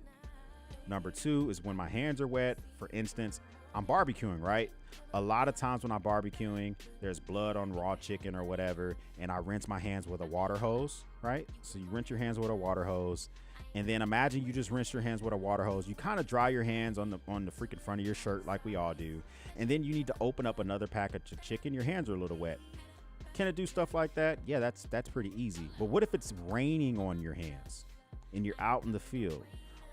Number 2 is when my hands are wet. For instance, I'm barbecuing, right? A lot of times when I'm barbecuing, there's blood on raw chicken or whatever, and I rinse my hands with a water hose, right? So you rinse your hands with a water hose, and then imagine you just rinse your hands with a water hose. You kind of dry your hands on the freaking front of your shirt like we all do, and then you need to open up another package of chicken. Your hands are a little wet. Can it do stuff like that? Yeah, that's pretty easy. But what if it's raining on your hands, and you're out in the field,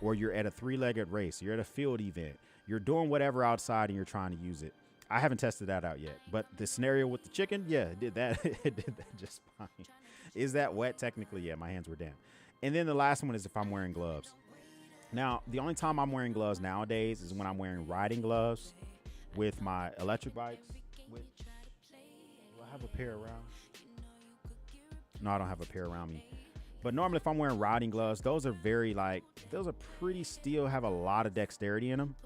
or you're at a 3-legged race, you're at a field event, you're doing whatever outside and you're trying to use it? I haven't tested that out yet, but the scenario with the chicken, yeah, it did that. It did that just fine. Is that wet? Technically, yeah, my hands were damp. And then the last one is if I'm wearing gloves. Now, the only time I'm wearing gloves nowadays is when I'm wearing riding gloves with my electric bikes. Do I have a pair around? No, I don't have a pair around me. But normally if I'm wearing riding gloves, those are pretty still have a lot of dexterity in them.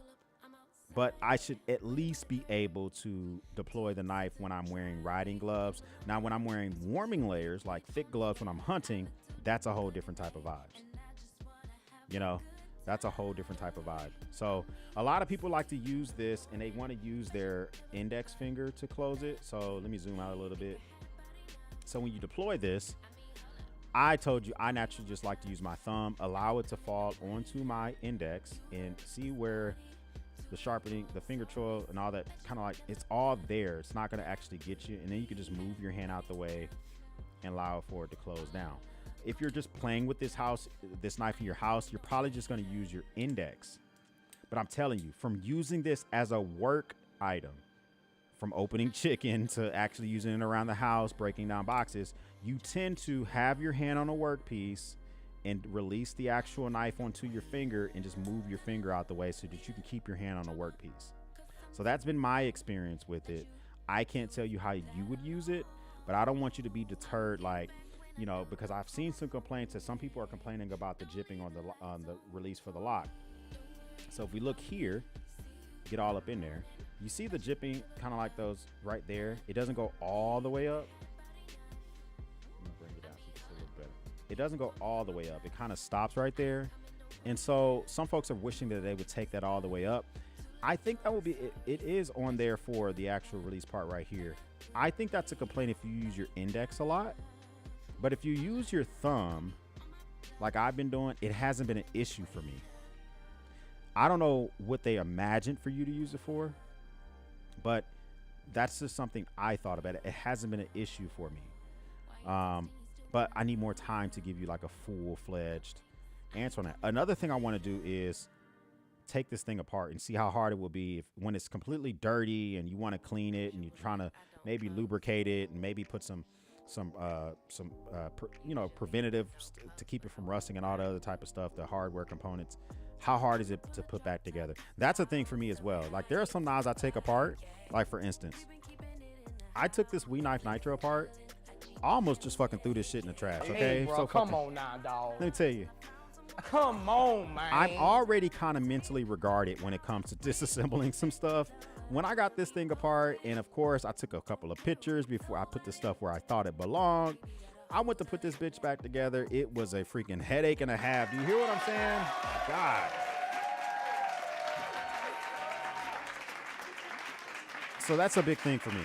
But I should at least be able to deploy the knife when I'm wearing riding gloves. Now, when I'm wearing warming layers, like thick gloves when I'm hunting, that's a whole different type of vibes. You know, that's a whole different type of vibe. So a lot of people like to use this and they want to use their index finger to close it. So let me zoom out a little bit. So when you deploy this, I told you I naturally just like to use my thumb, allow it to fall onto my index and see where the sharpening, the finger choil and all that, kind of like it's all there. It's not going to actually get you. And then you can just move your hand out the way and allow for it to close down. If you're just playing with this knife in your house, you're probably just going to use your index. But I'm telling you, from using this as a work item from opening chicken to actually using it around the house, breaking down boxes, you tend to have your hand on a workpiece and release the actual knife onto your finger and just move your finger out the way so that you can keep your hand on a workpiece. So that's been my experience with it. I can't tell you how you would use it, but I don't want you to be deterred, like, you know, because I've seen some complaints that some people are complaining about the jipping on the release for the lock. So if we look here, get all up in there, you see the jipping kind of like those right there. It doesn't go all the way up. Let me bring it down so you can see a little better. It doesn't go all the way up. It kind of stops right there. And so some folks are wishing that they would take that all the way up. I think that will be, it is on there for the actual release part right here. I think that's a complaint if you use your index a lot. But if you use your thumb, like I've been doing, it hasn't been an issue for me. I don't know what they imagined for you to use it for, but that's just something I thought about. It hasn't been an issue for me. But I need more time to give you like a full-fledged answer on that. Another thing I want to do is take this thing apart and see how hard it will be when it's completely dirty and you want to clean it and you're trying to maybe lubricate it and maybe put some preventative to keep it from rusting and all the other type of stuff, the hardware components. How hard is it to put back together? That's a thing for me as well. Like there are some knives I take apart. Like for instance, I took this We Knife Nitro apart. I almost just fucking threw this shit in the trash. Okay, hey, bro, so come on now, dog. Let me tell you. Come on, man. I'm already kind of mentally regarded when it comes to disassembling some stuff. When I got this thing apart, and of course I took a couple of pictures before I put the stuff where I thought it belonged. I went to put this bitch back together. It was a freaking headache and a half. Do you hear what I'm saying? God. So that's a big thing for me.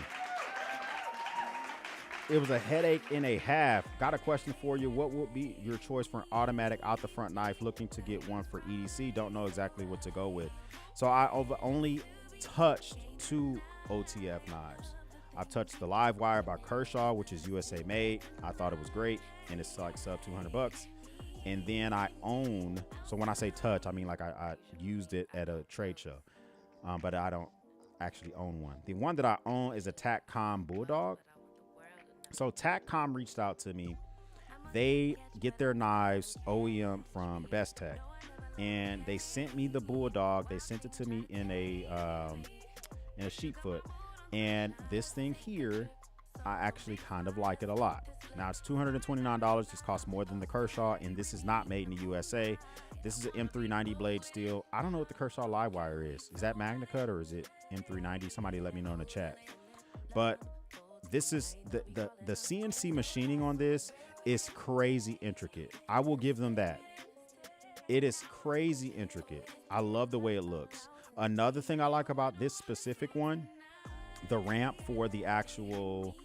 It was a headache and a half. Got a question for you. What would be your choice for an automatic out the front knife? Looking to get one for EDC. Don't know exactly what to go with. So I only touched 2 OTF knives. I've touched the Live Wire by Kershaw, which is USA made. I thought it was great, and it's like sub $200. And then I own, so when I say touch, I mean like I used it at a trade show, but I don't actually own one. The one that I own is a TacCom Bulldog. So TacCom reached out to me. They get their knives OEM from Best Tech, and they sent me the Bulldog. They sent it to me in a sheepfoot. And this thing here, I actually kind of like it a lot. Now it's $229. This costs more than the Kershaw, and this is not made in the USA. This is an M390 blade steel. I don't know what the Kershaw live wire is. Is that Magnacut or is it M390? Somebody let me know in the chat. But this is the CNC machining on this is crazy intricate. I will give them that. It is crazy intricate. I love the way it looks. Another thing I like about this specific one, the ramp for the actual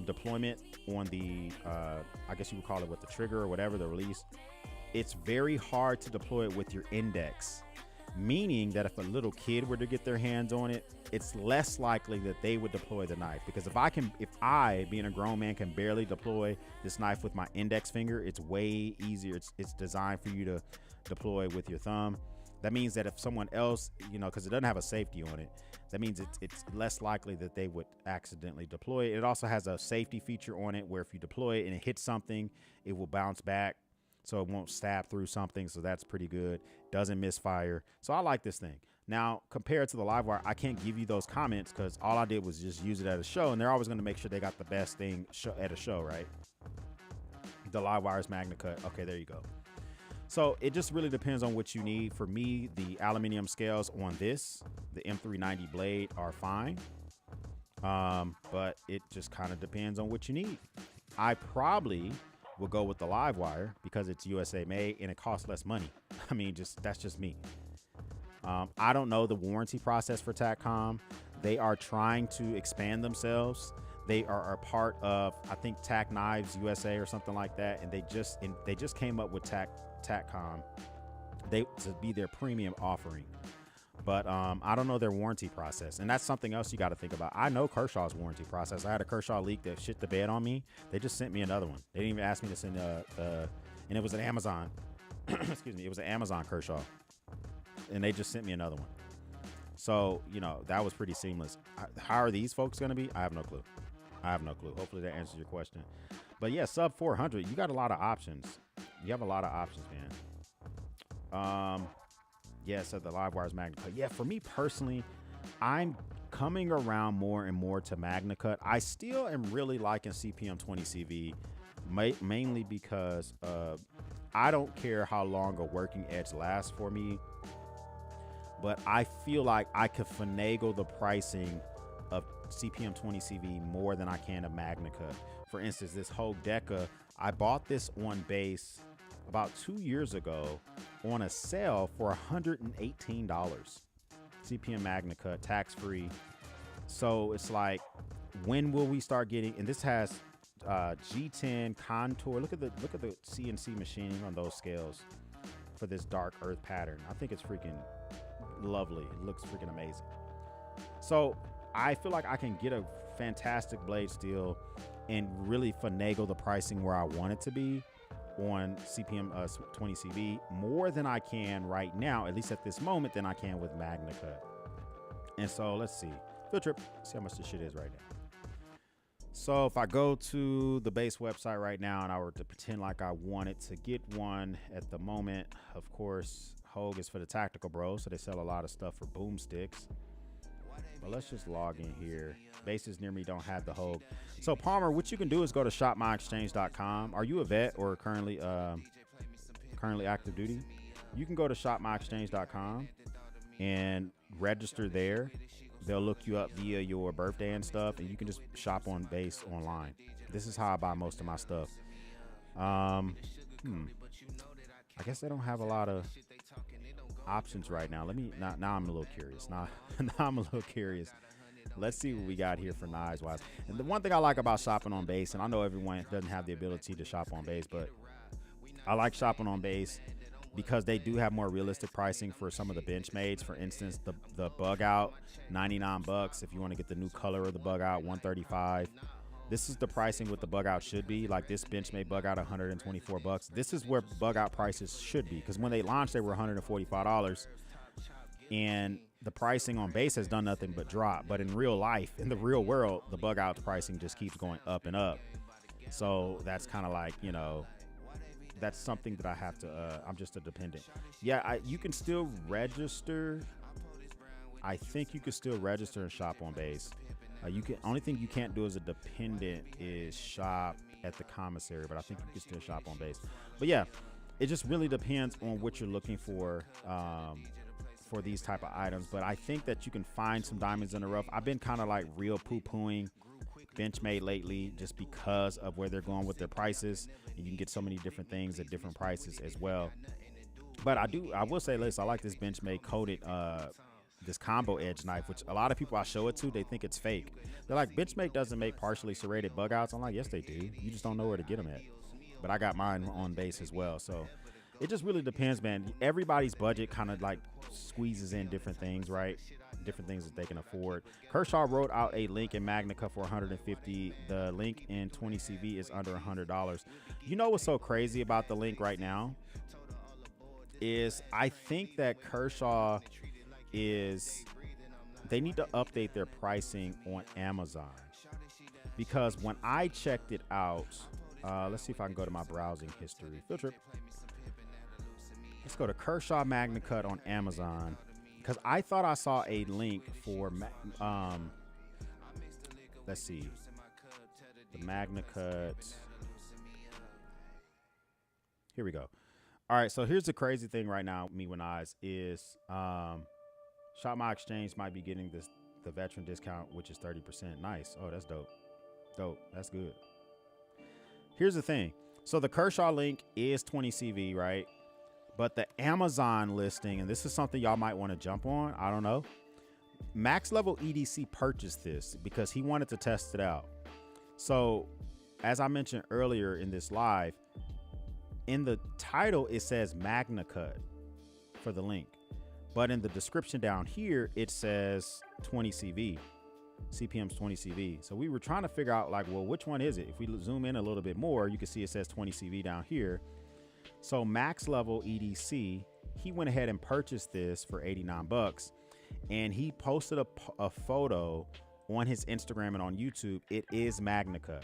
deployment on the, I guess you would call it with the trigger or whatever, the release, it's very hard to deploy it with your index, meaning that if a little kid were to get their hands on it, it's less likely that they would deploy the knife. Because if I, being a grown man, can barely deploy this knife with my index finger, it's way easier. It's designed for you to deploy with your thumb. That means that if someone else, you know, because it doesn't have a safety on it, that means it's less likely that they would accidentally deploy it. It also has a safety feature on it where if you deploy it and it hits something, it will bounce back, so it won't stab through something. So that's pretty good. Doesn't misfire. So I like this thing. Now, compared to the Livewire, I can't give you those comments because all I did was just use it at a show, and they're always going to make sure they got the best thing at a show, right? The Livewire's Magnacut. Okay, there you go. So it just really depends on what you need. For me, the aluminum scales on this, the M390 blade, are fine. But it just kind of depends on what you need. I probably will go with the Livewire because it's USA made and it costs less money. I mean, that's just me. I don't know the warranty process for TacCom. They are trying to expand themselves. They are a part of, I think, Tac Knives USA or something like that, and they just came up with TacCom to be their premium offering. But I don't know their warranty process, and that's something else you got to think about. I know Kershaw's warranty process. I had a Kershaw Link that shit the bed on me. They just sent me another one. They didn't even ask me to send and it was an Amazon. Excuse me, it was an Amazon Kershaw, and they just sent me another one. So, you know, that was pretty seamless. How are these folks going to be? I have no clue. Hopefully that answers your question. But yeah, sub 400, you got a lot of options. You have a lot of options, man. Yeah, so the Livewires Magnacut. Yeah, for me personally, I'm coming around more and more to Magnacut. I still am really liking CPM 20CV, mainly because I don't care how long a working edge lasts for me, but I feel like I could finagle the pricing of CPM 20CV more than I can of Magnacut. For instance, this Hogue Deca, I bought this on base about 2 years ago on a sale for $118. CPM Magnacut, tax-free. So it's like, when will we start getting, and this has G10 contour. Look at the CNC machining on those scales for this dark earth pattern. I think it's freaking lovely. It looks freaking amazing. So I feel like I can get a fantastic blade steel and really finagle the pricing where I want it to be on CPM 20CV more than I can right now, at least at this moment, than I can with Magnacut. And so let's see. Field trip, see how much this shit is right now. So if I go to the base website right now and I were to pretend like I wanted to get one at the moment, of course, Hogue is for the tactical bros, so they sell a lot of stuff for boomsticks. But let's just log in here. Bases near me don't have the Hogue. So Palmer, what you can do is go to shopmyexchange.com. Are you a vet or currently active duty? You can go to shopmyexchange.com and register there. They'll look you up via your birthday and stuff, and you can just shop on base online. This is how I buy most of my stuff. I guess they don't have a lot of options right now. Now I'm a little curious. Now I'm a little curious. Let's see what we got here for knives wise. And the one thing I like about shopping on base, and I know everyone doesn't have the ability to shop on base, but I like shopping on base because they do have more realistic pricing for some of the Benchmades. For instance, the bug out, $99. If you want to get the new color of the bug out, $135. This is the pricing what the bug out should be. Like this Benchmade bug out, $124. This is where bug out prices should be, because when they launched, they were $145, and the pricing on base has done nothing but drop. But in real life, in the real world, the bug out pricing just keeps going up and up. So that's kind of like, you know, that's something that I have to, I'm just a dependent. Yeah, you can still register. I think you can still register and shop on base. Only thing you can't do as a dependent is shop at the commissary, but I think you can still shop on base. But yeah, it just really depends on what you're looking for these type of items. But I think that you can find some diamonds in the rough. I've been kind of like real poo-pooing Benchmade lately just because of where they're going with their prices, and you can get so many different things at different prices as well. But I will say this, I like this Benchmade coated this combo edge knife, which a lot of people I show it to, they think it's fake. They're like, Benchmade doesn't make partially serrated bug outs. I'm like, yes they do, you just don't know where to get them at. But I got mine on base as well. So it just really depends, man. Everybody's budget kind of like squeezes in different things, right? Different things that they can afford. Kershaw wrote out a Link in Magnacut for $150. The Link in 20CV is under $100. You know what's so crazy about the Link right now is I think that Kershaw they need to update their pricing on Amazon, because when I checked it out, let's see if I can go to my browsing history. Field trip. Let's go to Kershaw Magnacut on Amazon, because I thought I saw a link for let's see, the Magnacut. Here we go. All right, so here's the crazy thing right now, me when eyes is Shop My Exchange might be getting the veteran discount, which is 30%. Nice. Oh, that's dope. That's good. Here's the thing. So the Kershaw Link is 20 CV, right? But the Amazon listing, and this is something y'all might want to jump on, I don't know. Max Level EDC purchased this because he wanted to test it out. So as I mentioned earlier in this live, in the title, it says Magnacut for the Link. But in the description down here, it says 20 CV. CPM's 20 CV. So we were trying to figure out, like, well, which one is it? If we zoom in a little bit more, you can see it says 20 CV down here. So Max Level EDC, he went ahead and purchased this for $89. and he posted a photo on his Instagram and on YouTube. It is Magnacut.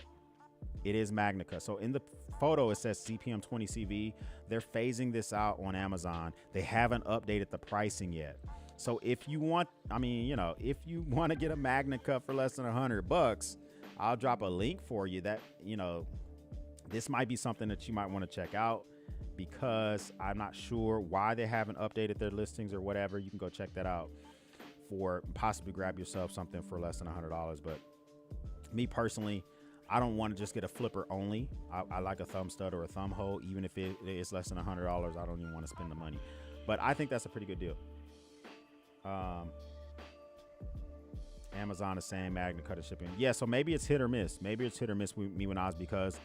It is Magnacut. So in the photo, it says CPM 20 CV. They're phasing this out on Amazon. They haven't updated the pricing yet. So if you want, if you want to get a Magnacut for less than $100, I'll drop a link for you that, this might be something that you might want to check out, because I'm not sure why they haven't updated their listings or whatever. You can go check that out for possibly grab yourself something for less than $100. But me personally, I don't want to just get a flipper only. I like a thumb stud or a thumb hole. Even if it is less than $100, I don't even want to spend the money. But I think that's a pretty good deal. Amazon is saying Magnacut is shipping. Yeah, so maybe it's hit or miss. Maybe it's hit or miss with me when Oz, because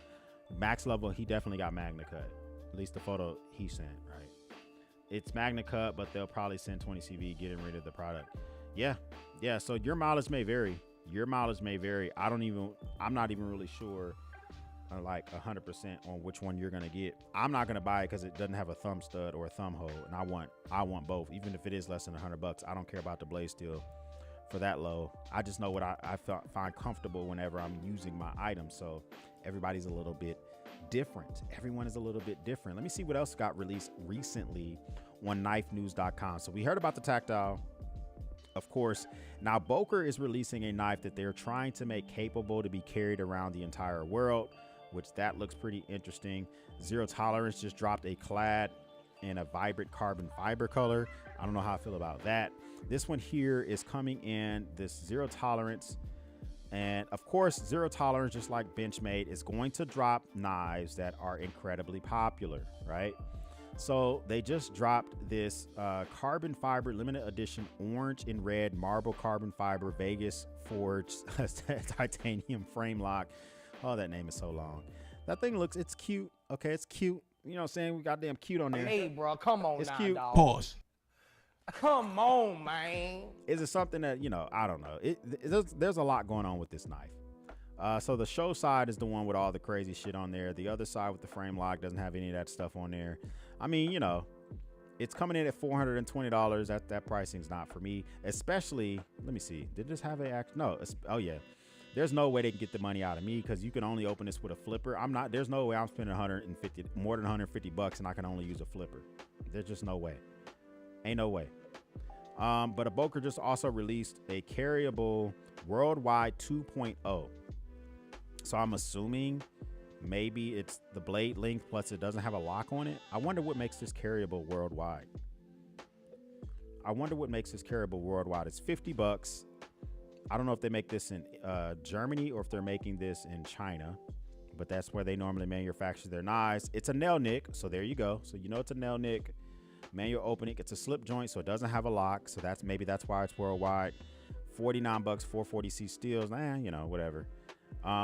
Max Level, he definitely got Magnacut. At least the photo he sent, right? It's Magnacut, but they'll probably send 20 CV getting rid of the product. Yeah. So your mileage may vary. I'm not even really sure, like 100% on which one you're gonna get. I'm not gonna buy it because it doesn't have a thumb stud or a thumb hole, and I want both. Even if it is less than $100, I don't care about the blade steel for that low. I just know what I find comfortable whenever I'm using my items. So everybody's a little bit different. Everyone is a little bit different. Let me see what else got released recently on knifenews.com. So we heard about the Tactile, of course. Now Boker is releasing a knife that they're trying to make capable to be carried around the entire world, which that looks pretty interesting. Zero Tolerance just dropped a clad in a vibrant carbon fiber color. I don't know how I feel about that. This one here is coming in this Zero Tolerance. And of course, Zero Tolerance, just like Benchmade, is going to drop knives that are incredibly popular, right? So they just dropped this carbon fiber limited edition orange and red marble carbon fiber Vegas forged titanium frame lock. Oh, that name is so long. That thing it's cute. Okay, it's cute. You know what I'm saying? We goddamn cute on there. Hey, bro, come on it's now, cute. dog. Pause. Come on, man. Is it something that, I don't know. There's a lot going on with this knife. So the show side is the one with all the crazy shit on there. The other side with the frame lock doesn't have any of that stuff on there. I mean, it's coming in at $420. That pricing's not for me. Especially, let me see. Did this have no? Oh yeah. There's no way they can get the money out of me, because you can only open this with a flipper. There's no way I'm spending more than $150 and I can only use a flipper. There's just no way. Ain't no way. But a Boker just also released a carryable worldwide 2.0. So I'm assuming maybe it's the blade length plus it doesn't have a lock on it. I wonder what makes this carryable worldwide. It's $50. I don't know if they make this in Germany or if they're making this in China, but that's where they normally manufacture their knives. It's a nail nick, so there you go. So it's a nail nick. Manual opening. It's a slip joint, so it doesn't have a lock. So that's why it's worldwide. $49, 440C steels. Whatever.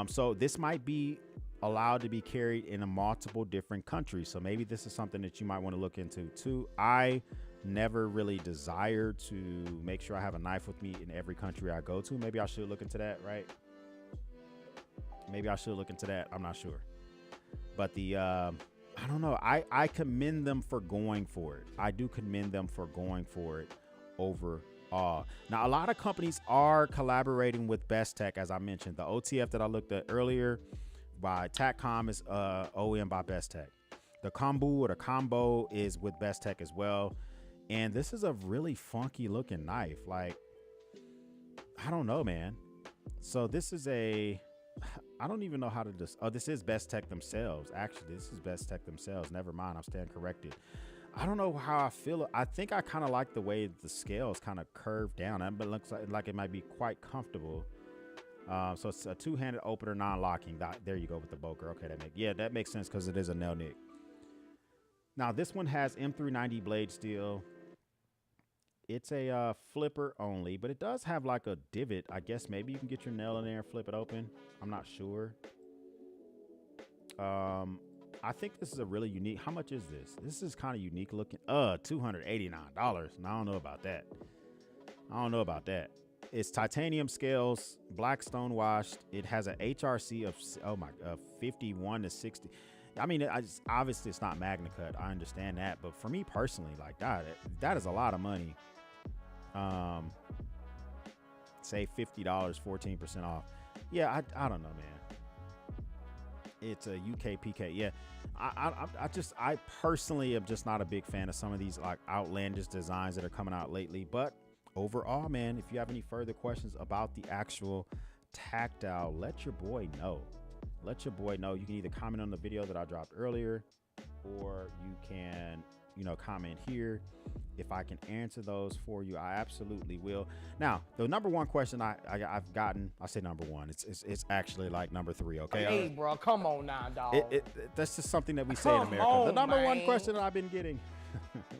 So this might be allowed to be carried in multiple different countries. So maybe this is something that you might want to look into too. I never really desired to make sure I have a knife with me in every country I go to. Maybe I should look into that, right? I'm not sure. But I don't know. I commend them for going for it. I do commend them for going for it overall. Now, a lot of companies are collaborating with Best Tech, as I mentioned. The OTF that I looked at earlier by TacCom is OEM by Best Tech. The combo is with Best Tech as well. And this is a really funky looking knife. Like, I don't know, man. So this is I don't even know how to this is Best Tech themselves. Actually, this is Best Tech themselves. Never mind, I'm staying corrected. I don't know how I feel. I think I kind of like the way the scales kind of curved down, but it looks like it might be quite comfortable. So it's a two-handed opener, non-locking. There you go with the Boker. Okay, that makes sense because it is a nail nick. Now this one has M390 blade steel. It's a flipper only, but it does have like a divot. I guess maybe you can get your nail in there and flip it open. I'm not sure. I think this is a really unique. How much is this? This is kind of unique looking. $289. I don't know about that. It's titanium scales, black stone washed. It has an HRC of 51 to 60. I mean, obviously it's not Magnacut. I understand that, but for me personally, like that is a lot of money. Save $50, 14% off. Yeah, I don't know, man. It's a UK PK. Yeah, I personally am just not a big fan of some of these like outlandish designs that are coming out lately. But overall, man, if you have any further questions about the actual Tactile, let your boy know. Let your boy know. You can either comment on the video that I dropped earlier, or you can, you know, comment here. If I can answer those for you, I absolutely will. Now, the number one question I've gotten, I say number one, it's actually like number 3, okay? Hey, bro, come on now, dog. That's just something that we say in America. On, the number one man. question that I've been getting,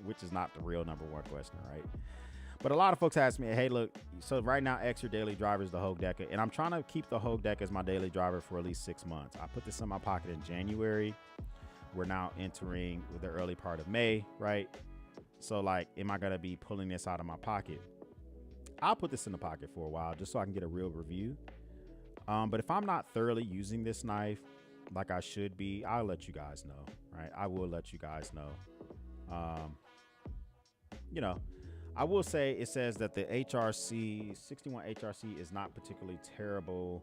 which is not the real number one question, right? But a lot of folks ask me, hey, look, so right now, X your daily driver is the Hogue Decker, and I'm trying to keep the Hogue Decker as my daily driver for at least 6 months. I put this in my pocket in January. We're now entering the early part of May, right? So, like, am I going to be pulling this out of my pocket? I'll put this in the pocket for a while just so I can get a real review. But if I'm not thoroughly using this knife like I should be, I'll let you guys know, right? I will let you guys know. You know, I will say it says that the HRC, 61 HRC is not particularly terrible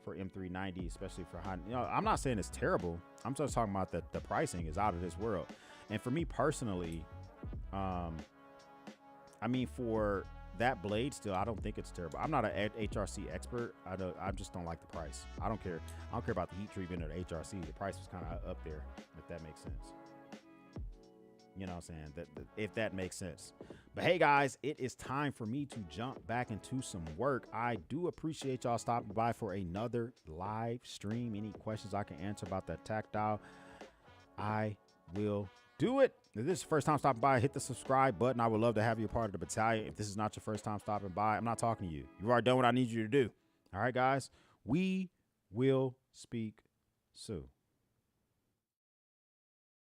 for M390, especially for high. You know, I'm not saying it's terrible. I'm just talking about that the pricing is out of this world. And for me personally, I mean, for that blade still, I don't think it's terrible. I'm not an HRC expert. I just don't like the price. I don't care about the heat treatment of the HRC. The price was kind of up there, if that makes sense. You know what I'm saying? If that makes sense. But hey, guys, it is time for me to jump back into some work. I do appreciate y'all stopping by for another live stream. Any questions I can answer about that Tactile, I will do it. If this is the first time stopping by, hit the subscribe button. I would love to have you a part of the battalion. If this is not your first time stopping by, I'm not talking to you. You've already done what I need you to do. All right, guys, we will speak soon.